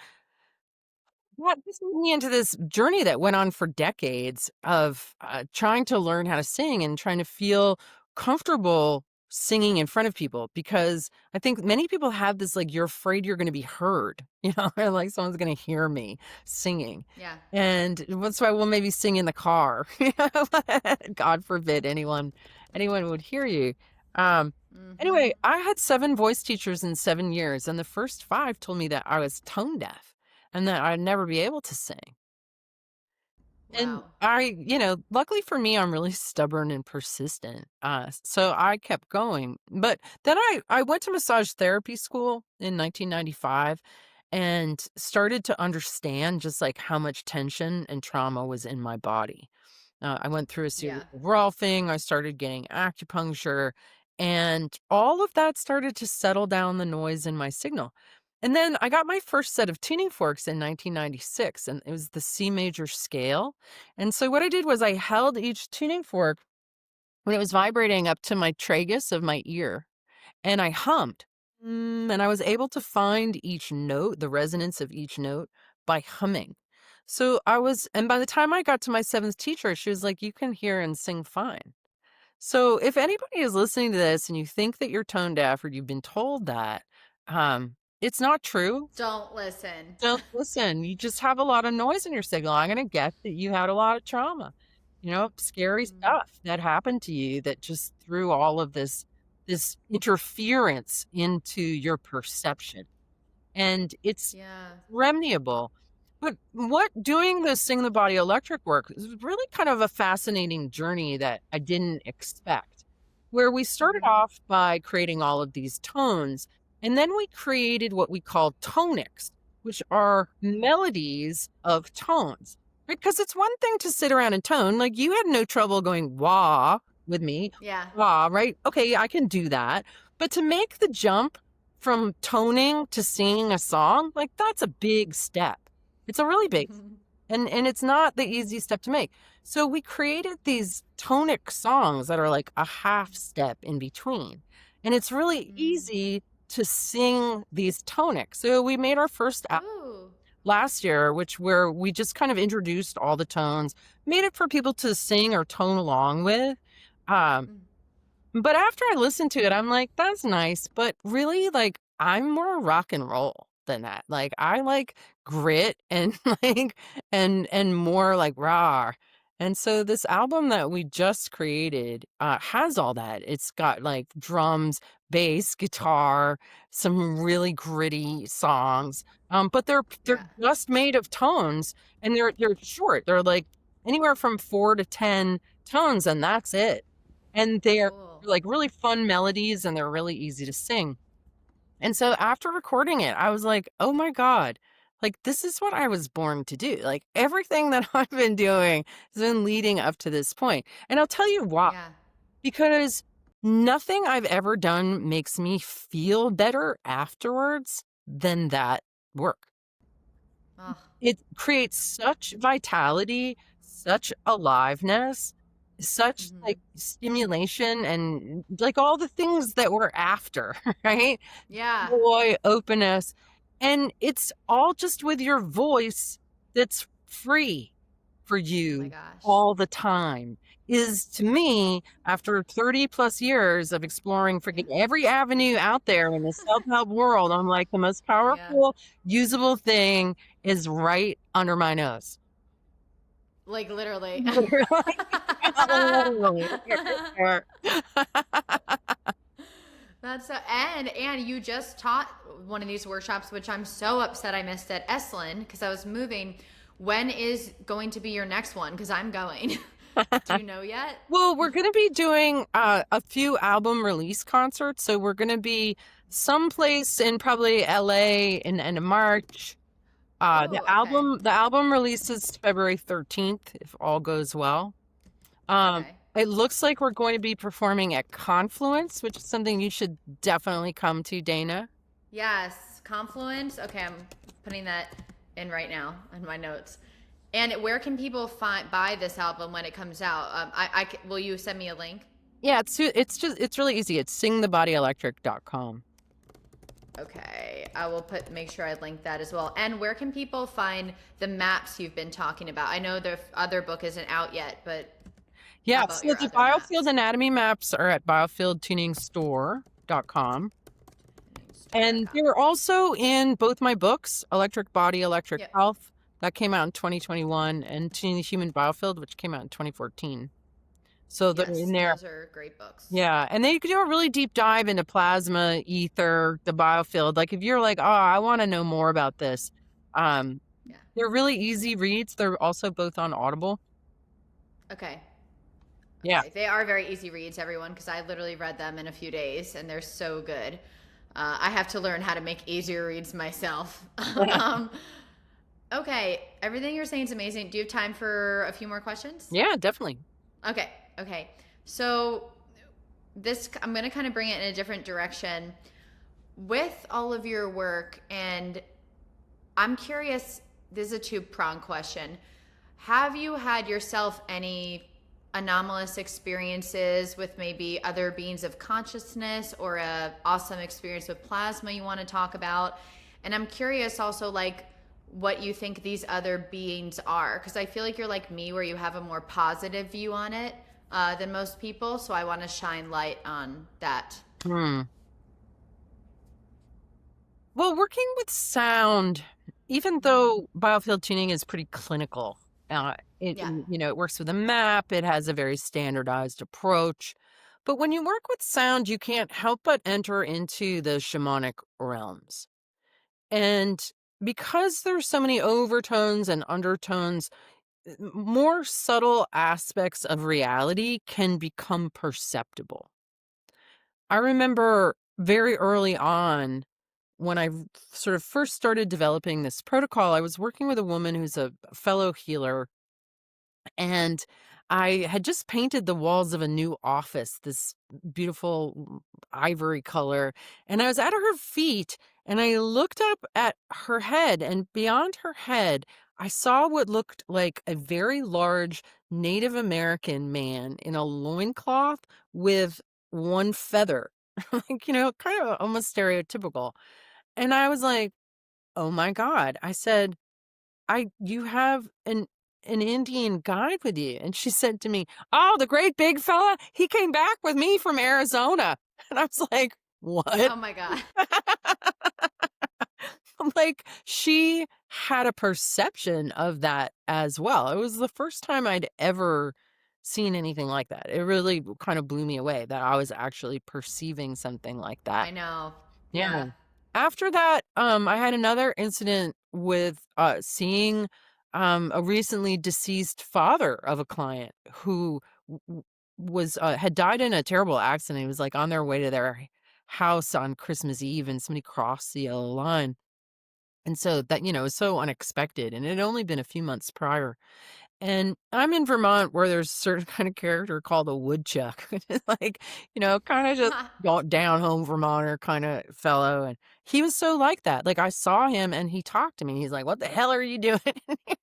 this led me into this journey that went on for decades of trying to learn how to sing and trying to feel comfortable singing in front of people, because I think many people have this, like, you're afraid you're going to be heard, or like someone's going to hear me singing. Yeah. And that's why we'll maybe sing in the car. God forbid anyone would hear you. Um, Mm-hmm. anyway, I had 7 voice teachers in 7 years, and the first 5 told me that I was tone deaf and that I'd never be able to sing. And Wow. luckily for me, I'm really stubborn and persistent. So I kept going. But then I went to massage therapy school in 1995 and started to understand just like how much tension and trauma was in my body. I went through a Yeah. series of Rolfing. I started getting acupuncture, and all of that started to settle down the noise in my signal. And then I got my first set of tuning forks in 1996, and it was the C major scale. And so what I did was I held each tuning fork when it was vibrating up to my tragus of my ear, and I hummed. And I was able to find each note, the resonance of each note, by humming. And by the time I got to my 7th teacher, she was like, you can hear and sing fine. So if anybody is listening to this and you think that you're tone deaf or you've been told that, it's not true. Don't listen. Don't listen. You just have a lot of noise in your signal. I'm going to guess that you had a lot of trauma, scary Mm, stuff that happened to you that just threw all of this interference into your perception. And it's yeah. remediable. But what doing the Sing the Body electric work is really kind of a fascinating journey that I didn't expect, where we started Mm-hmm. off by creating all of these tones, and then we created what we call tonics, which are melodies of tones. Because it's one thing to sit around and tone, like you had no trouble going wah with me, Yeah. wah, right? Okay, I can do that. But to make the jump from toning to singing a song, like that's a big step. It's a really big, and it's not the easy step to make. So we created these tonic songs that are like a half step in between. And it's really Mm. easy to sing these tonics. So we made our first album Ooh. last year, where we just kind of introduced all the tones, made it for people to sing or tone along with. Um, Mm. but after I listened to it, I'm like, that's nice. But really, like, I'm more rock and roll than that. Like, I like grit and and more like raw. And so this album that we just created has all that. It's got like drums, bass, guitar, some really gritty songs. But they're Yeah. just made of tones, and they're short. They're like anywhere from 4 to 10 tones, and that's it. And they're Cool. like really fun melodies, and they're really easy to sing. And so after recording it, I was like, oh my God, like this is what I was born to do. Like everything that I've been doing has been leading up to this point. And I'll tell you why, Yeah. because nothing I've ever done makes me feel better afterwards than that work. Oh. It creates such vitality, such aliveness, such Mm-hmm. like stimulation, and like all the things that we're after, right? Yeah. Joy, openness, and it's all just with your voice that's free for Oh my you gosh. all the time. Is to me, after 30 plus years of exploring Yeah. freaking every avenue out there in the self-help world, I'm like, the most Yeah. powerful, usable thing is right under my nose. Like literally. Literally. That's so, and you just taught one of these workshops, which I'm so upset I missed at Esalen because I was moving. When is going to be your next one? Because I'm going. Do you know yet? Well, we're going to be doing a few album release concerts. So we're going to be someplace in probably LA in the end of March. The Oh, okay. album releases February 13th, if all goes well. Okay. It looks like we're going to be performing at Confluence, which is something you should definitely come to, Dana. Yes, Confluence. Okay, I'm putting that in right now in my notes. And where can people buy this album when it comes out? Will you send me a link? Yeah, it's really easy. It's singthebodyelectric.com. Okay, I will make sure I link that as well. And where can people find the maps you've been talking about? I know the other book isn't out yet, but how Yeah, about so your the other Biofield maps? anatomy maps are at biofieldtuningstore.com. And they Store.com. were also in both my books, Electric Body, Electric Yep. Health, that came out in 2021, and Tuning the Human Biofield, which came out in 2014. So they're in Yes, there. those are great books. Yeah, and they do a really deep dive into plasma, ether, the biofield. Like if you're like, oh, I want to know more about this, um, Yeah. they're really easy reads. They're also both on Audible. Okay. Yeah. Okay. They are very easy reads, everyone, because I literally read them in a few days and they're so good. I have to learn how to make easier reads myself. um, okay. Everything you're saying is amazing. Do you have time for a few more questions? Yeah, definitely. Okay. Okay. So, I'm going to kind of bring it in a different direction. With all of your work, and I'm curious, this is a two-pronged question. Have you had yourself any anomalous experiences with maybe other beings of consciousness, or a awesome experience with plasma you want to talk about? And I'm curious also, like, what you think these other beings are, because I feel like you're like me, where you have a more positive view on it than most people. So I want to shine light on that. Hmm. Well, working with sound, even though biofield tuning is pretty clinical, Yeah. it works with a map, it has a very standardized approach. But when you work with sound, you can't help but enter into the shamanic realms. And because there's so many overtones and undertones, more subtle aspects of reality can become perceptible. I remember very early on when sort of first started developing this protocol, I was working with a woman who's a fellow healer, and I had just painted the walls of a new office, this beautiful ivory color. And I was at her feet and I looked up at her head, and beyond her head, I saw what looked like a very large Native American man in a loincloth with one feather, like, kind of almost stereotypical. And I was like, oh my God. I said, you have an Indian guide with you. And she said to me, oh, the great big fella, he came back with me from Arizona. And I was like, what? Oh my God. I'm like, she had a perception of that as well. It was the first time I'd ever seen anything like that. It really kind of blew me away that I was actually perceiving something like that. I know. Yeah. Yeah. After that, I had another incident with seeing a recently deceased father of a client who was had died in a terrible accident. He was like on their way to their house on Christmas Eve, and somebody crossed the yellow line. And so that, was so unexpected. And it had only been a few months prior. And I'm in Vermont, where there's a certain kind of character called a woodchuck. Like, kind of just down home Vermonter kind of fellow. And he was so like that. Like, I saw him and he talked to me. He's like, what the hell are you doing in here?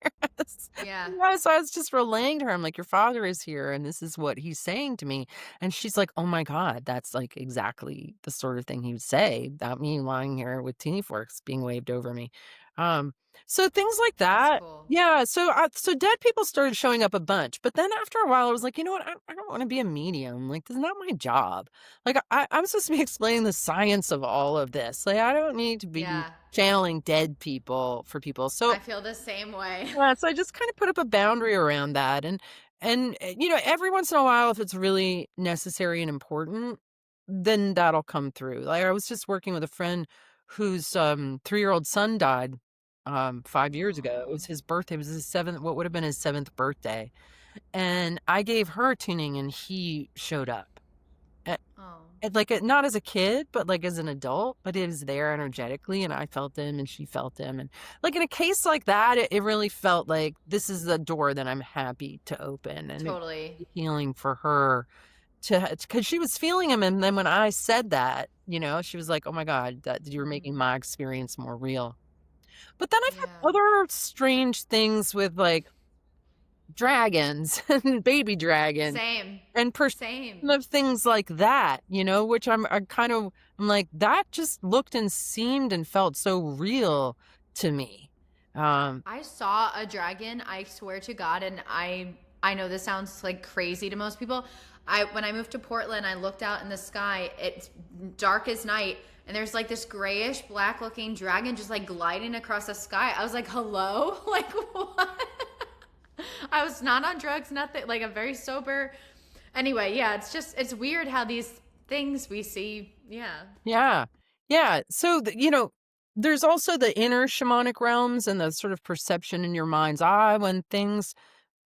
Yeah. So I was just relaying to her, I'm like, your father is here and this is what he's saying to me. And she's like, oh my God, that's like exactly the sort of thing he would say about me lying here with tuning forks being waved over me. Um, so things like That's that. cool. Yeah, so dead people started showing up a bunch, but then after a while, I was like, you know what? I don't want to be a medium. Like, this is not my job. Like, I'm supposed to be explaining the science of all of this. Like, I don't need to be Yeah. channeling dead people for people. So I feel the same way. yeah, so I just kind of put up a boundary around that, and every once in a while, if it's really necessary and important, then that'll come through. Like, I was just working with a friend whose 3-year-old son died 5 years ago. It Oh. was his birthday. It was his seventh, what would have been his seventh birthday. and I gave her a tuning and he showed up. A- Oh. And like not as a kid, but like as an adult, but it was there energetically, and I felt him and she felt him. And like in a case like that, it really felt like this is the door that I'm happy to open, and it Totally. healing for her to, because she was feeling him. And then when I said that, she was like, oh my God, that you were making Mhm. my experience more real. But then I've Yeah. had other strange things with like dragons and baby dragons Same. and perception Same. of things like that, which I'm like, that just looked and seemed and felt so real to me. I saw a dragon, I swear to God, and I know this sounds like crazy to most people. When I moved to Portland, I looked out in the sky. It's dark as night, and there's like this grayish black looking dragon just like gliding across the sky. I was like, "Hello?" Like what? I was not on drugs, nothing. Like I'm very sober. Anyway, yeah, it's weird how these things we see, yeah. Yeah. Yeah. So, there's also the inner shamanic realms and the sort of perception in your mind's eye when things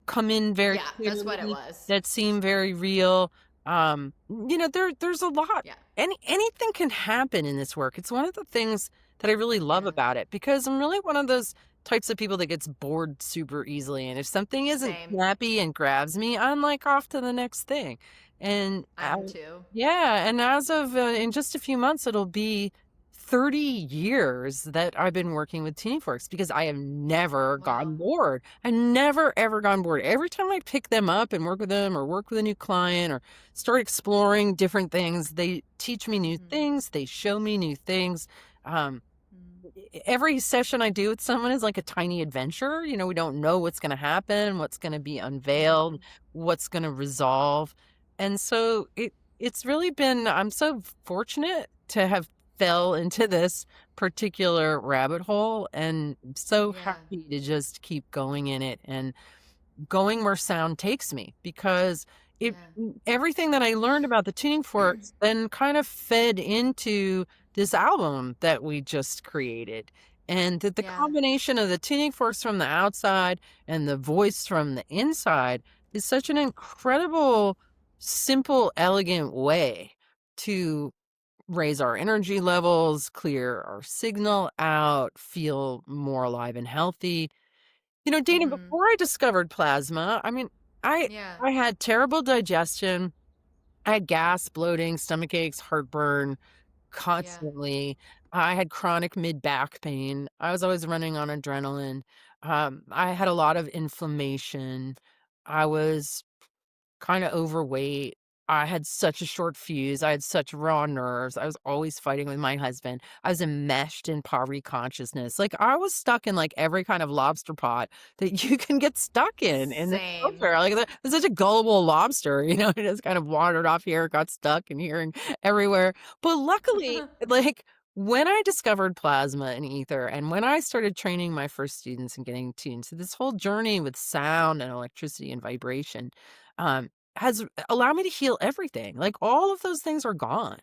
come in very Yeah, that's what it clearly was. that seem very real. There's a lot. Yeah. Anything can happen in this work. It's one of the things that I really love Yeah. about it, because I'm really one of those types of people that gets bored super easily. And if something isn't Same. snappy and grabs me, I'm like off to the next thing. And I am too. yeah, and as of in just a few months, it'll be 30 years that I've been working with tuning forks, because I have never Wow. gone bored. I never ever gone bored. Every time I pick them up and work with them, or work with a new client, or start exploring different things, they teach me new Mhm. things. They show me new things. Um, Mhm. every session I do with someone is like a tiny adventure. We don't know what's going to happen, what's going to be unveiled, Mhm. what's going to resolve. And so it's really been, I'm so fortunate to have fell into this particular rabbit hole, and so Yeah. happy to just keep going in it and going where sound takes me, because it Yeah. everything that I learned about the tuning forks then kind of fed into this album that we just created. And that the Yeah. combination of the tuning forks from the outside and the voice from the inside is such an incredible, simple, elegant way to raise our energy levels, clear our signal out, feel more alive and healthy. Dana, Mhm. before I discovered plasma, I mean, I Yeah. I had terrible digestion. I had gas, bloating, stomach aches, heartburn Yeah. constantly. I had chronic mid back pain. I was always running on adrenaline. I had a lot of inflammation. I was kind of overweight. I had such a short fuse. I had such raw nerves. I was always fighting with my husband. I was enmeshed in poverty consciousness. Like I was stuck in like every kind of lobster pot that you can get stuck in this Same. culture. Like there's such a gullible lobster, it just kind of wandered off here, got stuck in here and everywhere. But luckily, like when I discovered plasma and ether, and when I started training my first students and getting tuned to this whole journey with sound and electricity and vibration, um, has allowed me to heal everything. Like all of those things are gone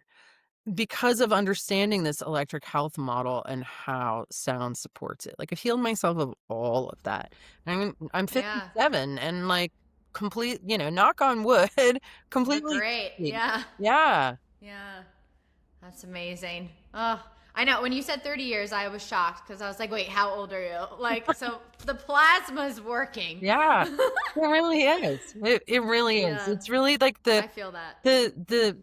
because of understanding this electric health model and how sound supports it. Like I've healed myself of all of that. I'm Yeah. 57 and like complete, knock on wood, You're completely great. healthy. Yeah. Yeah. Yeah. That's amazing. Oh, I know. When you said 30 years, I was shocked because I was like, wait, how old are you? Like, so the plasma's working. Yeah. It really is. It really is. Yeah. It's really like the I feel that. the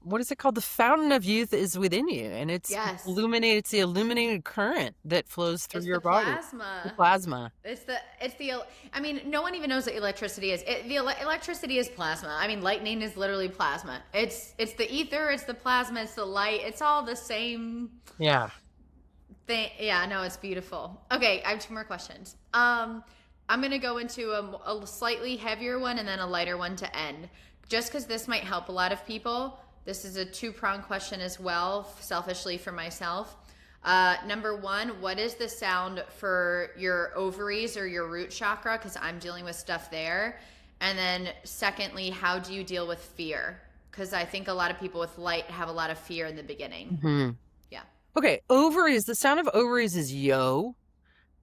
what is it called? The fountain of youth is within you, and it's Yes. illuminated. It's the illuminated current that flows through It's the your body. The plasma. plasma. It's the I mean, no one even knows what electricity is. Electricity is plasma. I mean, lightning is literally plasma. It's the ether, it's the plasma, it's the light. It's all the same Yeah. thing. Yeah, no, it's beautiful. Okay, I have two more questions. I'm going to go into a slightly heavier one and then a lighter one to end. Just cuz this might help a lot of people. This is a two-pronged question as well, selfishly for myself. Number one, what is the sound for your ovaries or your root chakra? Because I'm dealing with stuff there. And then, secondly, how do you deal with fear? Because I think a lot of people with light have a lot of fear in the beginning. Hmm. Yeah. Okay. Ovaries. The sound of ovaries is yo.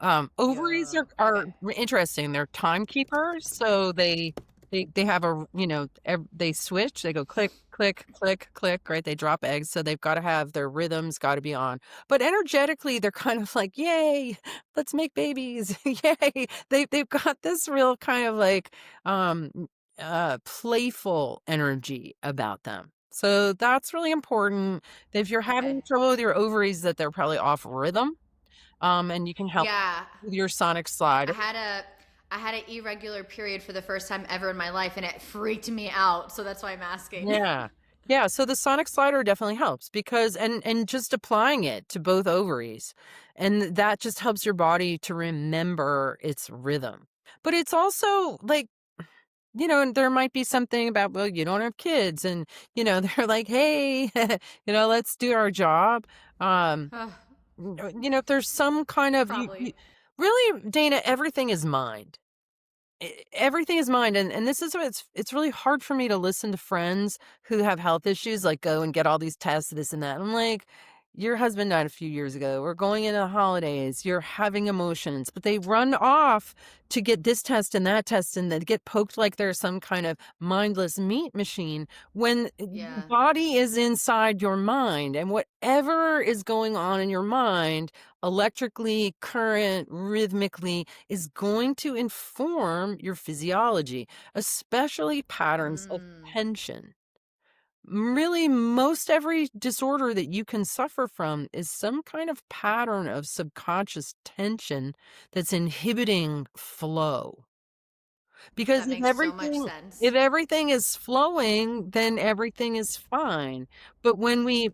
Ovaries Yo. are Okay. interesting. They're timekeepers, so they have a, they switch. They go click, click, click, click, right? They drop eggs, so they've got to have their rhythms got to be on. But energetically, they're kind of like, yay, let's make babies, yay! They've got this real kind of like playful energy about them. So that's really important. If you're Okay. having trouble with your ovaries, that they're probably off rhythm. And you can help Yeah. with your sonic slider. I had a I had an irregular period for the first time ever in my life, and it freaked me out. So that's why I'm asking. Yeah. Yeah, so the sonic slider definitely helps because and just applying it to both ovaries, and that just helps your body to remember its rhythm. But it's also like, and there might be something about, well, you don't have kids and, they're like, "Hey, let's do our job." Um, Ugh, if there's some kind of probably. really, Dana, everything is mind. Everything is mind, and this is what it's really hard for me to listen to friends who have health issues, like go and get all these tests, this and that. I'm like, your husband died a few years ago. We're going into the holidays. You're having emotions, but they run off to get this test and that test, and they get poked like they're some kind of mindless meat machine when your Yeah. body is inside your mind, and whatever is going on in your mind, electrically, current, rhythmically, is going to inform your physiology, especially patterns of Mm. tension. Really, most every disorder that you can suffer from is some kind of pattern of subconscious tension that's inhibiting flow. Because That makes so much if sense. everything is flowing, then everything is fine. But when we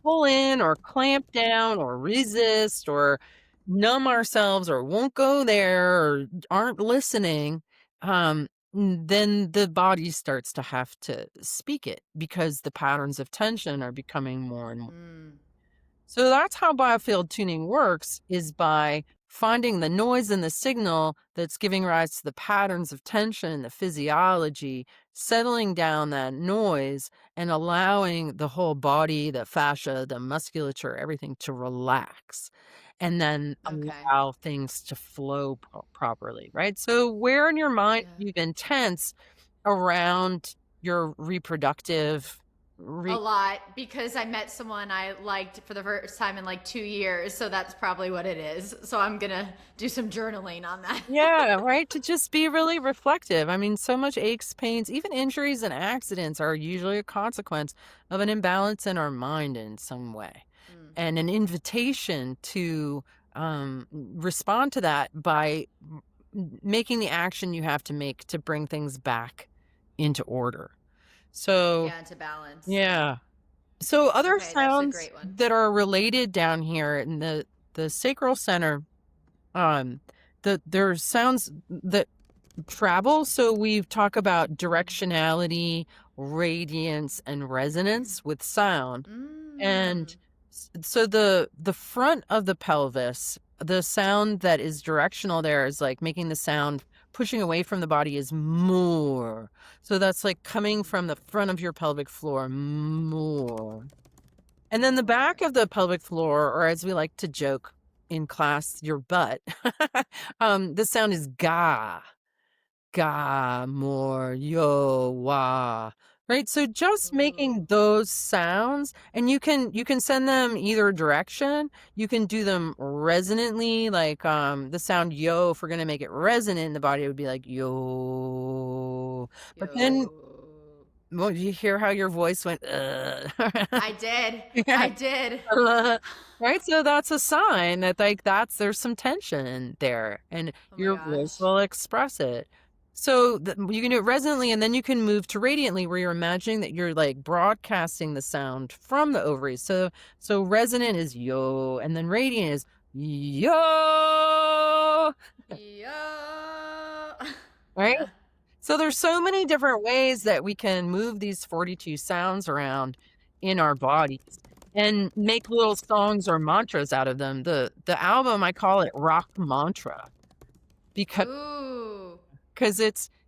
pull in or clamp down or resist or numb ourselves or won't go there or aren't listening, then the body starts to have to speak it because the patterns of tension are becoming more and more. Mm. So that's how biofield tuning works, is by finding the noise in the signal that's giving rise to the patterns of tension in the physiology, settling down that noise and allowing the whole body, the fascia, the musculature, everything to relax, and then Okay. allow things to flow properly, right? So where in your mind Yeah. have you been tense around your reproductive A lot because I met someone I liked for the first time in like 2 years. So that's probably what it is. So I'm going to do some journaling on that. Yeah, right. To just be really reflective. I mean, so much aches, pains, even injuries and accidents are usually a consequence of an imbalance in our mind in some way. Mm. And an invitation to respond to that by making the action you have to make to bring things back into order. So, Yeah, into balance. yeah. So other Okay, that's a sounds great one. that are related down here in the sacral center, um, there are sounds that travel. So we talk about directionality, radiance, and resonance with sound. And Mm. so the front of the pelvis, the sound that is directional there is like making the sound pushing away from the body is more. So that's like coming from the front of your pelvic floor, more. And then the More. back of the pelvic floor, or as we like to joke in class, your butt, the sound is ga, ga, more, yo, wah. Right? So just Ooh. making those sounds, and you can send them either direction. You can do them resonantly, like the sound yo, if we're gonna make it resonant, the body would be like yo. But then, Yo. well, you hear how your voice went, I did. yeah. I did. Right? So that's a sign that like there's some tension there and Oh my your voice gosh. will express it. So you can do it resonantly, and then you can move to radiantly where you're imagining that you're like broadcasting the sound from the ovaries. So resonant is yo, and then radiant is yo. Yo. Right? Yeah. So there's so many different ways that we can move these 42 sounds around in our bodies and make little songs or mantras out of them. The album, I call it rock mantra because Ooh.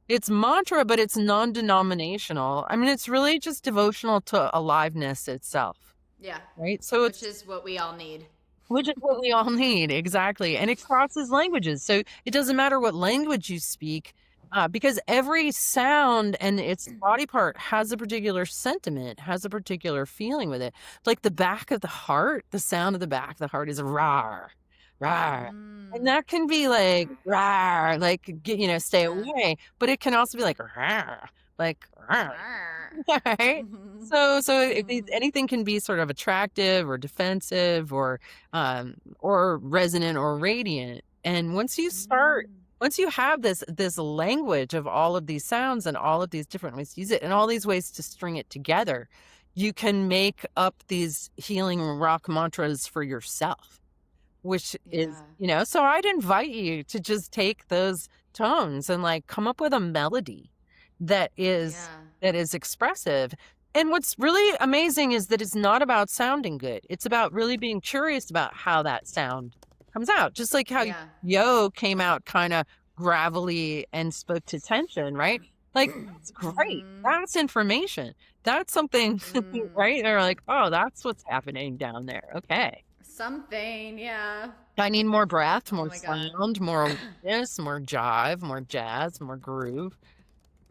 it's mantra, but it's non-denominational. I mean, it's really just devotional to aliveness itself, Yeah. right? So Which it's is what we all need. Which is what we all need, exactly, and it crosses languages, so it doesn't matter what language you speak, because every sound and its body part has a particular sentiment, has a particular feeling with it. Like the back of the heart, the sound of the back of the heart is "rar, rar," and Mm. that can be like "rar," like, stay Yeah. away, but it can also be like "rar," like "rar." Rawr. Right? Mhm. So if these Mhm. anything can be sort of attractive or defensive or resonant or radiant. And Mm. once you have this language of all of these sounds and all of these different ways to use it and all these ways to string it together, you can make up these healing rock mantras for yourself. Which is, Yeah. so I'd invite you to just take those tones and, like, come up with a melody that is Yeah. that is expressive. And what's really amazing is that it's not about sounding good. It's about really being curious about how that sound comes out. Just like how Yeah. "Yo" came out kinda gravelly and spoke to tension, right? Like, that's great. Mhm. That's information. That's something, Mm. right? They're like, "Oh, that's what's happening down there. Okay." Something, yeah. I need more breath, Oh more my god. sound, more awareness, more jive, more jazz, more groove,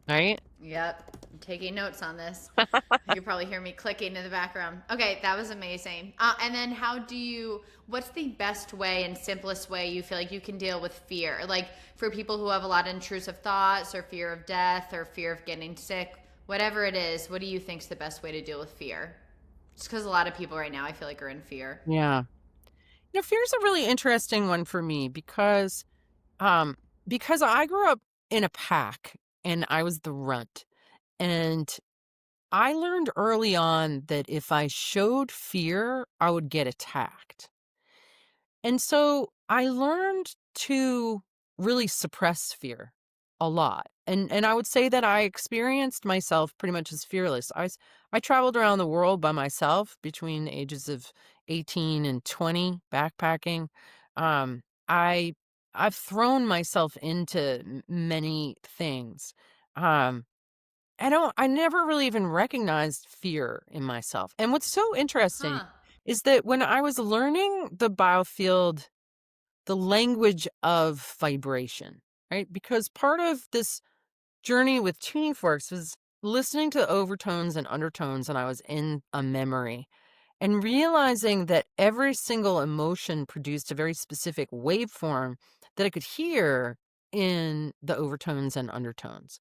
right? Yep. I'm taking notes on this. You can probably hear me clicking in the background. Okay, that was amazing. And then what's the best way and simplest way you feel like you can deal with fear? Like for people who have a lot of intrusive thoughts or fear of death or fear of getting sick, whatever it is, what do you think's the best way to deal with fear? Just because a lot of people right now I feel like are in fear. Yeah. Fear's a really interesting one for me um, because I grew up in a pack and I was the runt. And I learned early on that if I showed fear, I would get attacked. And so I learned to really suppress fear a lot. And I would say that I experienced myself pretty much as fearless. I traveled around the world by myself between the ages of 18 and 20 backpacking. Um I I've thrown myself into many things. Um I never really even recognized fear in myself. And what's so interesting Huh. is that when I was learning the language of vibration, right? Because part of this journey with tuning forks was listening to overtones and undertones, and I was in a memory and realizing that every single emotion produced a very specific waveform that I could hear in the overtones and undertones.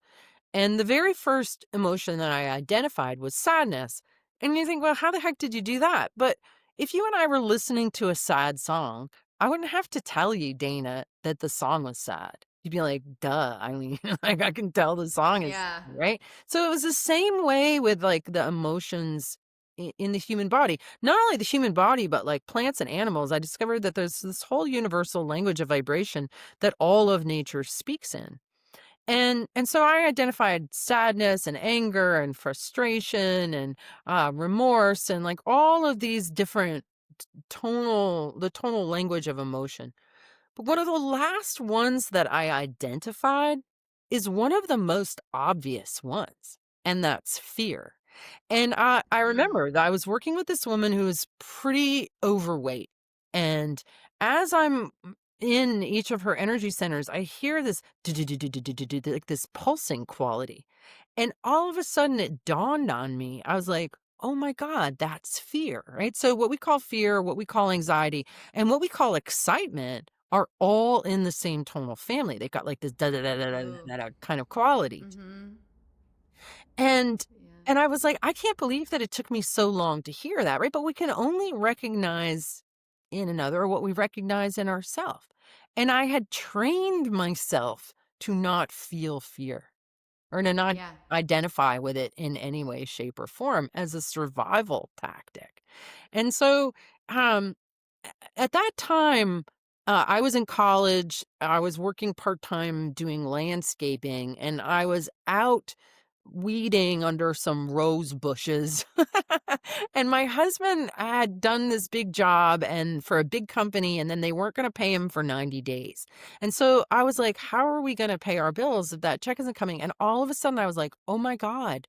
And the very first emotion that I identified was sadness. And you think, well, how the heck did you do that? But if you and I were listening to a sad song, I wouldn't have to tell you, Dana, that the song was sad. You'd be like, duh. I mean, like I can tell the song is Yeah. sad, right. So it was the same way with like the emotions in the human body. Not only the human body, but like plants and animals. I discovered that there's this whole universal language of vibration that all of nature speaks in. And so I identified sadness and anger and frustration and remorse and like all of these different the tonal language of emotion. But one of the last ones that I identified is one of the most obvious ones, and that's fear. And I Mm. remember that I was working with this woman who was pretty overweight. And as I'm in each of her energy centers, I hear this do-do-do-do-do-do-do, like this pulsing quality. And all of a sudden it dawned on me. I was like, oh my God, that's fear, right? So what we call fear, what we call anxiety, and what we call excitement are all in the same tonal family. They've got like this da da da da da Ooh. da da kind of quality. Mm-hmm. And Yeah. and I was like, I can't believe that it took me so long to hear that, right? But we can only recognize in another what we recognize in ourselves. And I had trained myself to not feel fear or to not Yeah. identify with it in any way, shape, or form as a survival tactic. And so, um, at that time, I was in college. I was working part time doing landscaping, and I was out weeding under some rose bushes. And my husband had done this big job and for a big company, and then they weren't going to pay him for 90 days. And so I was like, how are we going to pay our bills if that check isn't coming? And all of a sudden, I was like, oh my God,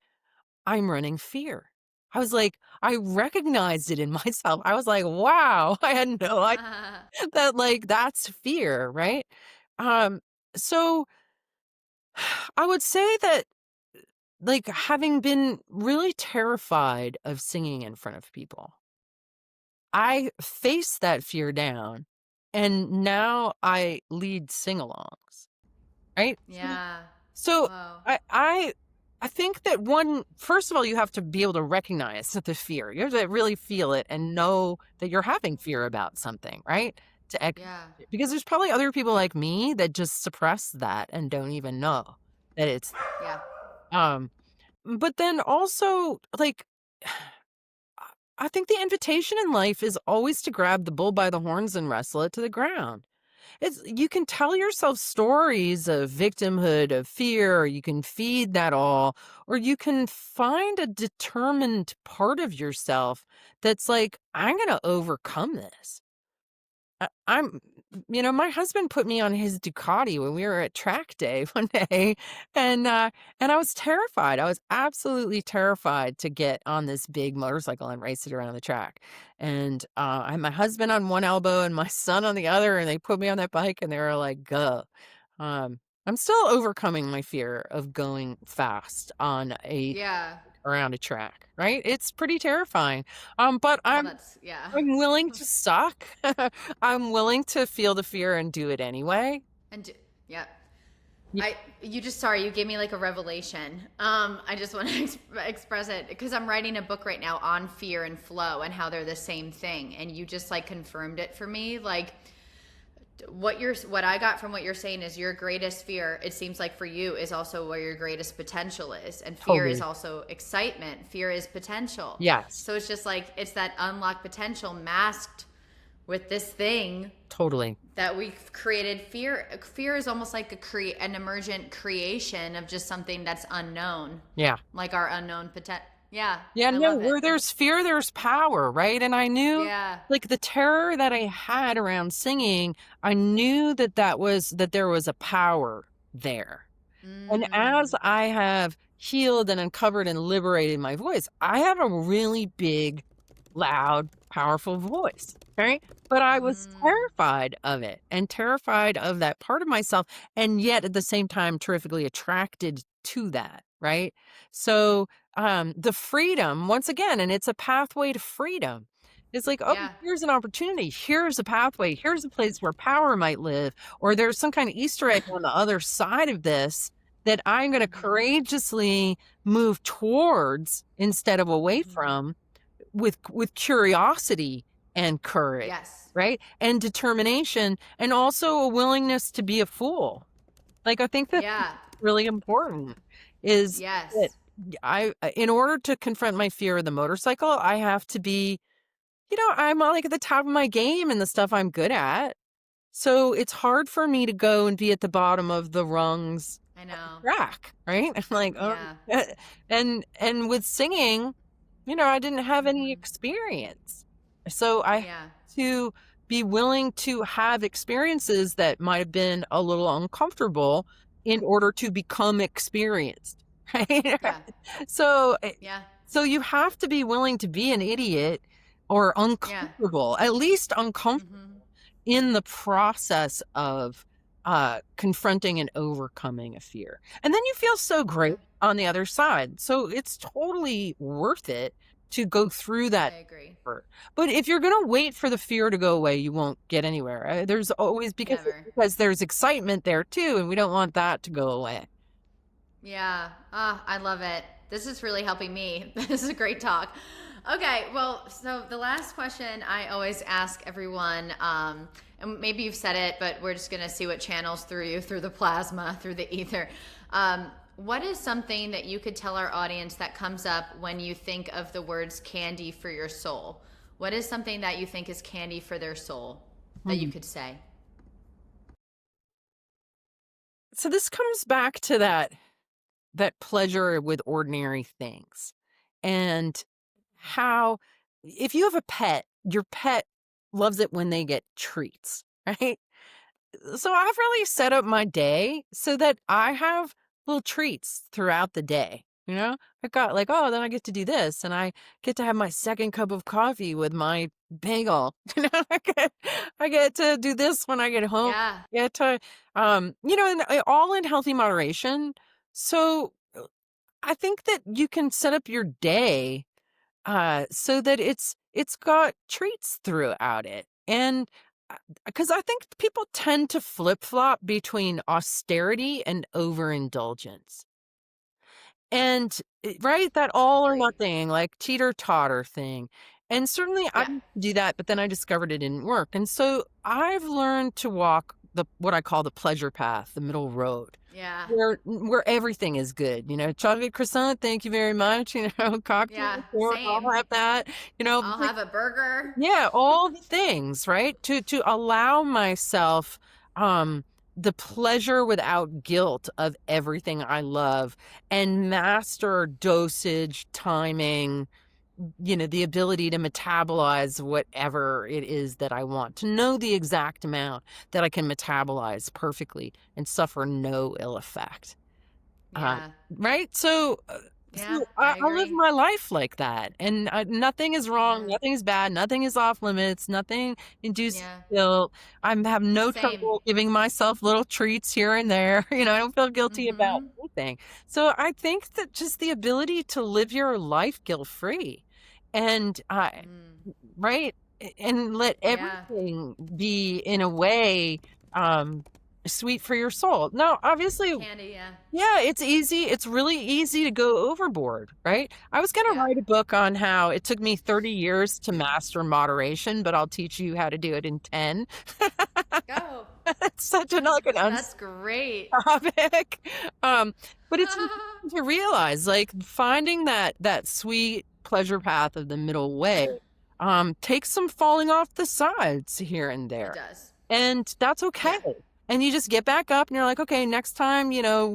I'm running fear. I was like, I recognized it in myself. I was like, wow, I had no idea that like that's fear, right? Um, so I would say that like having been really terrified of singing in front of people, I faced that fear down and now I lead sing-alongs, right? Yeah. So Whoa. I I I think that one first of all, you have to be able to recognize the fear. You have to really feel it and know that you're having fear about something, right? Yeah. Because there's probably other people like me that just suppress that and don't even know that it's Yeah. um but then also like I think the invitation in life is always to grab the bull by the horns and wrestle it to the ground. It's you can tell yourself stories of victimhood, of fear, or you can feed that all, or you can find a determined part of yourself that's like, I'm going to overcome this. I'm my husband put me on his Ducati when we were at track day one day, and, uh, and I was terrified. I was absolutely terrified to get on this big motorcycle and race it around the track, and, I had my husband on one elbow and my son on the other, and they put me on that bike, and they were like, "Go." I'm still overcoming my fear of going fast on a Yeah. around a track, right? It's pretty terrifying, but Well, I'm that's, yeah. I'm willing to suck. I'm willing to feel the fear and do it anyway. And yeah. Y You just, sorry, you gave me like a revelation. I just want to express it because I'm writing a book right now on fear and flow and how they're the same thing. And you just like confirmed it for me. Like what I got from what you're saying is your greatest fear, it seems like for you, is also where your greatest potential is. And fear is Totally. also excitement. Fear is potential. Yes, So it's just like it's that unlocked potential masked with this thing totally. that we've created. Fear is almost like an emergent creation of just something that's unknown, Yeah. like our unknown potential. Yeah, Yeah, I no, love it. where there's fear, there's power, right? And I knew Yeah. like the terror that I had around singing, I knew that there was a power there. And as Mm. I have healed and uncovered and liberated my voice, I have a really big, loud, powerful voice, right? But I was Mm. terrified of it and terrified of that part of myself, and yet at the same time terrifically attracted to that, right? So, the freedom, once again, and it's a pathway to freedom. It's like, oh, Yeah. here's an opportunity. Here's a pathway. Here's a place where power might live, or there's some kind of Easter egg on the other side of this that I'm gonna Hmm. courageously move towards instead of away Hmm. from with curiosity and courage, Yes. right? And determination, and also a willingness to be a fool. Like, I think that's Yeah. really important is that Yes. in order to confront my fear of the motorcycle, I have to be, I'm like at the top of my game and the stuff I'm good at. So it's hard for me to go and be at the bottom of the rungs I know. track, right? I'm like, oh, Yeah. and with singing, I didn't have any Hmm. experience. So I had Yeah. to be willing to have experiences that might have been a little uncomfortable in order to become experienced, right? Yeah. So Yeah. so you have to be willing to be an idiot or Yeah. uncomfortable, at least uncomfortable Hmm. in the process of confronting and overcoming a fear. And then you feel so great Yeah. on the other side. So it's totally worth it to go through that I agree. effort. But if you're going to wait for the fear to go away, you won't get anywhere. There's always Never. because there's excitement there too, and we don't want that to go away. Yeah. Ah, I love it. This is really helping me. This is a great talk. Okay, well, so the last question I always ask everyone, and maybe you've said it, but we're just gonna see what channels through you, through the plasma, through the ether. What is something that you could tell our audience that comes up when you think of the words candy for your soul? What is something that you think is candy for their soul that you Hmm. could say? So this comes back to that pleasure with ordinary things. And how if you have a pet, your pet loves it when they get treats, right? So I've really set up my day so that I have little treats throughout the day. You know, I got like, oh, then I get to do this, and I get to have my second cup of coffee with my bagel. I get to do this when I get home. Yeah. Get to, and all in healthy moderation. So I think that you can set up your day so that it's got treats throughout it, and because I think people tend to flip flop between austerity and overindulgence. And right, that all or Agree. nothing, like teeter-totter thing. And certainly I Yeah. used to do that, but then I discovered it didn't work. And so I've learned to walk the what I call the pleasure path, the middle road, Yeah. where everything is good. Chocolate croissant, thank you very much. Cocktail, Yeah. sure, I'll Same. have that. I'll have a burger. Yeah, all the things, right? To allow myself the pleasure without guilt of everything I love and master dosage, timing, the ability to metabolize whatever it is that I want, to know the exact amount that I can metabolize perfectly and suffer no ill effect. Uh, Yeah. right? So, Yeah. I I live agree. my life like that, and nothing is wrong, Yeah. nothing is bad, nothing is off limits, nothing induces Yeah. guilt. I have no Same. trouble giving myself little treats here and there. I don't feel guilty about Mm-hmm. anything. So I think that just the ability to live your life guilt free, and Mm. right, and let Yeah. everything be in a way um sweet for your soul. Now, obviously, Candy. Yeah. yeah, it's easy. It's really easy to go overboard, right? I was going to Yeah. write a book on how it took me 30 years to master moderation, but I'll teach you how to do it in 10. Go. It's such like an That's great. topic. Um, but it's important to realize, like, finding that sweet pleasure path of the middle way, takes some falling off the sides here and It there. does. And that's okay. Yeah. And you just get back up and you're like, okay, next time,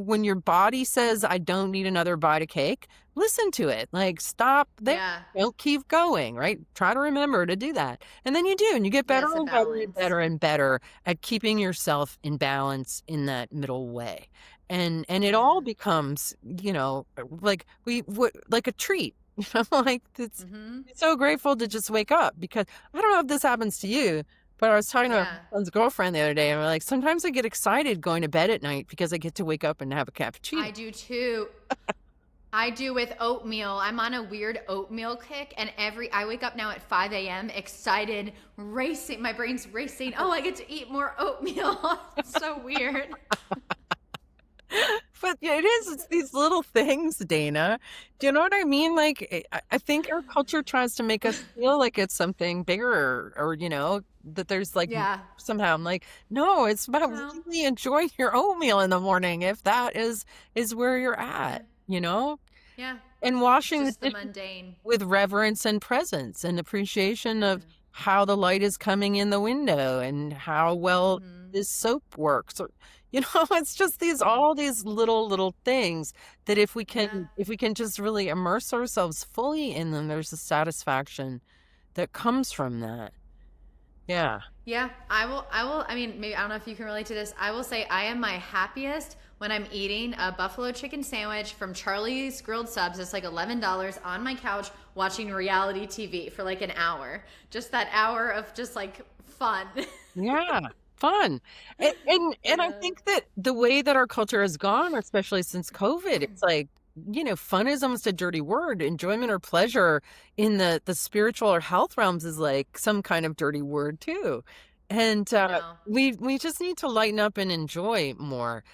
when your body says, I don't need another bite of cake, listen to it. Like, stop there. Yeah. Don't keep going, right? Try to remember to do that. And then you do, and you get better Yes, a and better and balance. better and better at keeping yourself in balance in that middle way. And it all Yeah. becomes, like like a treat. Like it's Mm-hmm. so grateful to just wake up, because I don't know if this happens to you, but I was talking to Yeah. my son's girlfriend the other day, and we're like, sometimes I get excited going to bed at night because I get to wake up and have a cappuccino. I do too. I do with oatmeal. I'm on a weird oatmeal kick, and I wake up now at 5 a.m. excited, racing. My brain's racing. Oh, I get to eat more oatmeal. It's so weird. But yeah, it's these little things, Dana. Do you know what I mean? Like, I think our culture tries to make us feel like it's something bigger, or, that there's like Yeah. somehow. I'm like, no, it's about No. really enjoying your oatmeal in the morning, if that is where you're Yeah. at, Yeah. and washing the Just the dishes mundane. with reverence and presence and appreciation Yeah. of how the light is coming in the window and how well Mm-hmm. this soap works. Or, it's just Yeah. all these little things that Yeah. if we can just really immerse ourselves fully in them, there's a satisfaction that comes from that. Yeah. Yeah, I mean, maybe I don't know if you can relate to this. I will say I am my happiest when I'm eating a buffalo chicken sandwich from Charlie's Grilled Subs. It's like $11 on my couch watching reality TV for like an hour. Just that hour of just like fun. Yeah, fun. And I Yeah. think that the way that our culture has gone, especially since COVID, it's like, fun is almost a dirty word. Enjoyment or pleasure in the spiritual or health realms is like some kind of dirty word too. And I know. we just need to lighten up and enjoy more.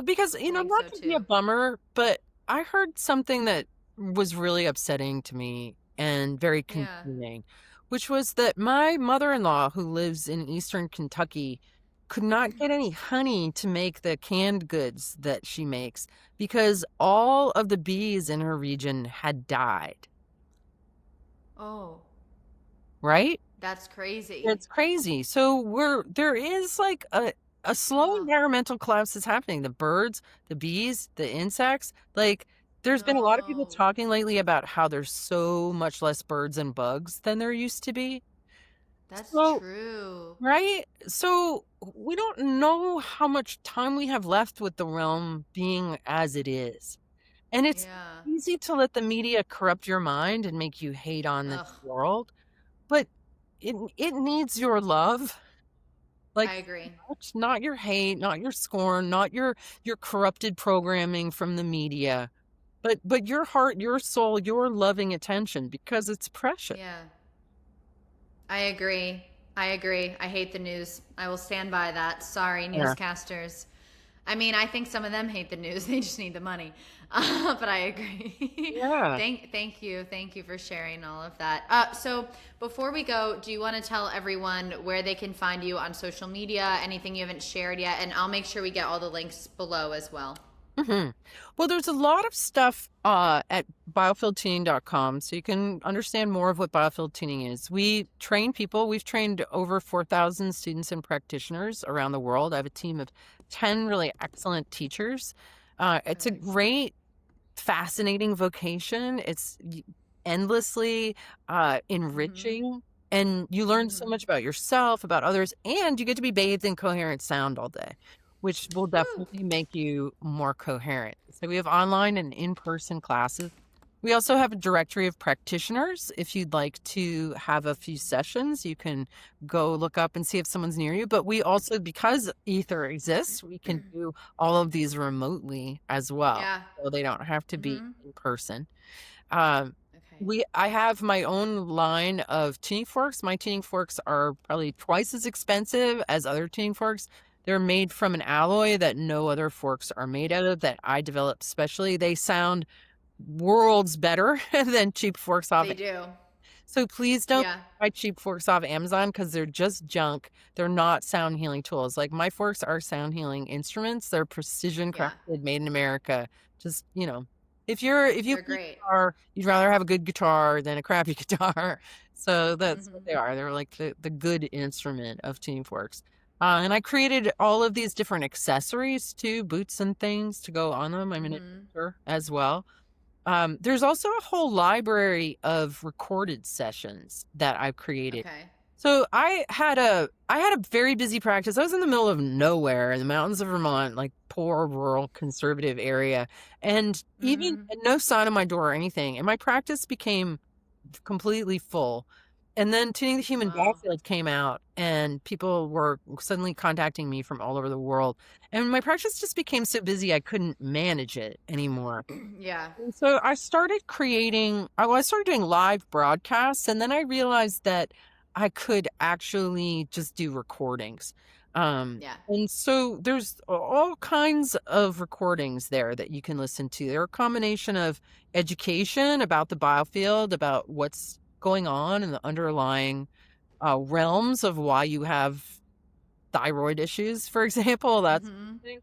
Because, I think not so to be a too. bummer, but I heard something that was really upsetting to me and very Yeah. consuming, which was that my mother-in-law, who lives in Eastern Kentucky, could not get any honey to make the canned goods that she makes because all of the bees in her region had died, Oh, right? that's crazy. It's crazy. So there is like a slow Oh, environmental collapse is happening. The birds, the bees, the insects, like there's been a lot of people no. talking lately about how there's so much less birds and bugs than there used to be. That's So, true. right? So we don't know how much time we have left with the realm being as it is. And it's Yeah. easy to let the media corrupt your mind and make you hate on the Ugh. world, but it needs your love, like, I agree. not your hate, not your scorn, not your corrupted programming from the media, but your heart, your soul, your loving attention, because it's precious. Yeah. I agree. I agree. I hate the news. I will stand by that. Sorry, Yeah. newscasters. I mean, I think some of them hate the news. They just need the money. But I agree. Yeah. Thank you for sharing all of that. So before we go, do you want to tell everyone where they can find you on social media? Anything you haven't shared yet? And I'll make sure we get all the links below as well. Well, there's a lot of stuff at biofieldtuning.com, so you can understand more of what biofield tuning is. We train people. We've trained over 4,000 students and practitioners around the world. I have a team of 10 really excellent teachers. It's a Perfect. great, fascinating vocation. It's endlessly Mm-hmm. enriching, and you learn so Mm-hmm. much about yourself, about others, and you get to be bathed in coherent sound all day, which will Woo! definitely make you more coherent. So we have online and in-person classes. We also have a directory of practitioners. If you'd like to have a few sessions, you can go look up and see if someone's near you. But we also, because Aether exists, we can do all of these remotely as well. Yeah. So they don't have to be Mm-hmm. in person. Um, Okay. I have my own line of tuning forks. My tuning forks are probably twice as expensive as other tuning forks. They're made from an alloy that no other forks are made out of, that I developed specially. They sound worlds better than cheap forks off. They do. So please don't Yeah. buy cheap forks off Amazon, because they're just junk. They're not sound healing tools. Like, my forks are sound healing instruments. They're precision Yeah. crafted, made in America. Just, if you They're play great. guitar, you'd rather have a good guitar than a crappy guitar. So that's what Mm-hmm. they are. They're like the good instrument of tuning forks. And I created all of these different accessories too, boots and things to go on them. I'm an Mm-hmm. inventor as well. There's also a whole library of recorded sessions that I've created. Okay. So I had a very busy practice. I was in the middle of nowhere in the mountains of Vermont, like poor rural conservative area, and even Mm-hmm. no sign on my door or anything. And my practice became completely full. And then Tuning the Human Wow. Battlefield came out, and people were suddenly contacting me from all over the world. And my practice just became so busy I couldn't manage it anymore. Yeah. And so I started doing live broadcasts, and then I realized that I could actually just do recordings. Yeah. And so there's all kinds of recordings there that you can listen to. They're a combination of education about the biofield, about what's going on in the underlying realms of why you have thyroid issues, for example. That's Mm-hmm. one thing.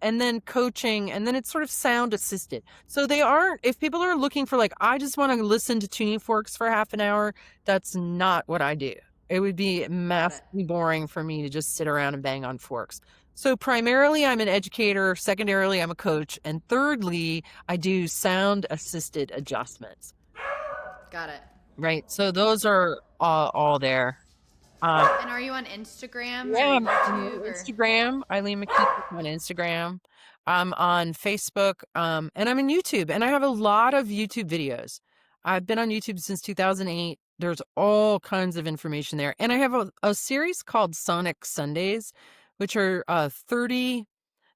And then coaching, and then it's sort of sound assisted. So they aren't, if people are looking for, like, I just want to listen to tuning forks for half an hour, that's not what I do. It would be Got it. massively boring for me to just sit around and bang on forks. So primarily I'm an educator, secondarily I'm a coach, and thirdly I do sound assisted adjustments. Got it. Right. So those are all there. Um, And are you on Instagram or Yeah, I'm on YouTube or? Instagram, Eileen McKusick on Instagram. I'm on Facebook, and I'm on YouTube, and I have a lot of YouTube videos. I've been on YouTube since 2008. There's all kinds of information there. And I have a series called Sonic Sundays, which are 30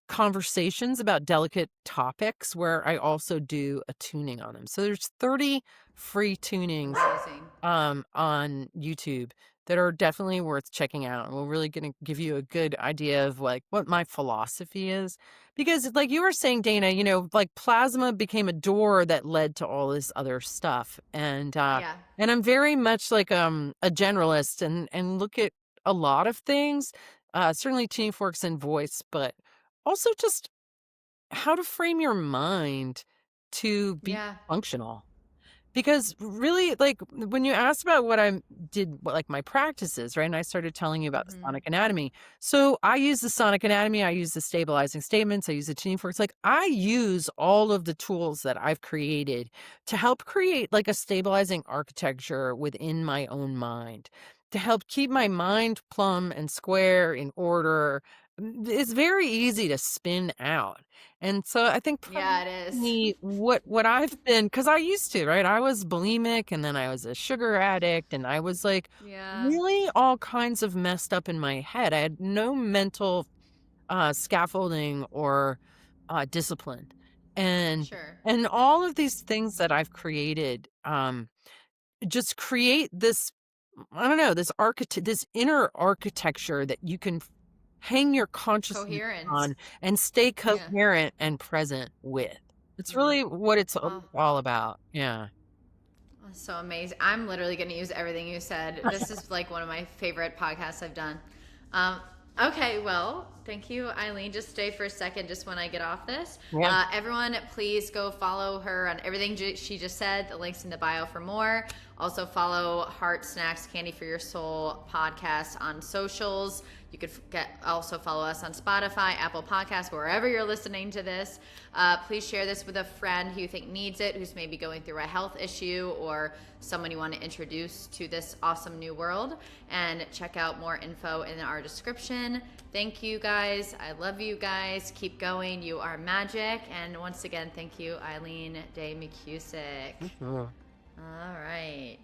conversations about delicate topics where I also do a tuning on them. So there's 30 free tunings Amazing. on YouTube that are definitely worth checking out. And we're really going to give you a good idea of, like, what my philosophy is. Because, like you were saying, Dana, like, plasma became a door that led to all this other stuff. Yeah. And I'm very much like a generalist, and look at a lot of things. Certainly tuning forks and voice, but also just how to frame your mind to be Yeah. functional. Because really, like, when you asked about what I did, like, my practices, right? And I started telling you about the Mm-hmm. sonic anatomy. So I use the sonic anatomy, I use the stabilizing statements, I use the tuning forks. Like, I use all of the tools that I've created to help create, like, a stabilizing architecture within my own mind, to help keep my mind plumb and square in order, it's very easy to spin out. And so I think Yeah, it is. probably what I've been, because I used to, right? I was bulimic and then I was a sugar addict and I was like Yeah, really all kinds of messed up in my head. I had no mental scaffolding or discipline. And sure. and all of these things that I've created just create this, I don't know, this inner architecture that you can hang your consciousness Coherence. on and stay Yeah. coherent and present with. It's Yeah. really what it's Oh, all about. Yeah. so amazing. I'm literally going to use everything you said. This is like one of my favorite podcasts I've done. Um, okay, well, thank you, Eileen. Just stay for a second just when I get off this. Yeah. Everyone, please go follow her on everything she just said. The link's in the bio for more. Also, follow Heart Snacks Candy for Your Soul podcast on socials. You could also follow us on Spotify, Apple Podcasts, wherever you're listening to this. Please share this with a friend who you think needs it, who's maybe going through a health issue, or someone you want to introduce to this awesome new world. And check out more info in our description. Thank you guys. I love you guys. Keep going. You are magic. And once again, thank you, Eileen Day McKusick. Mhm. All right.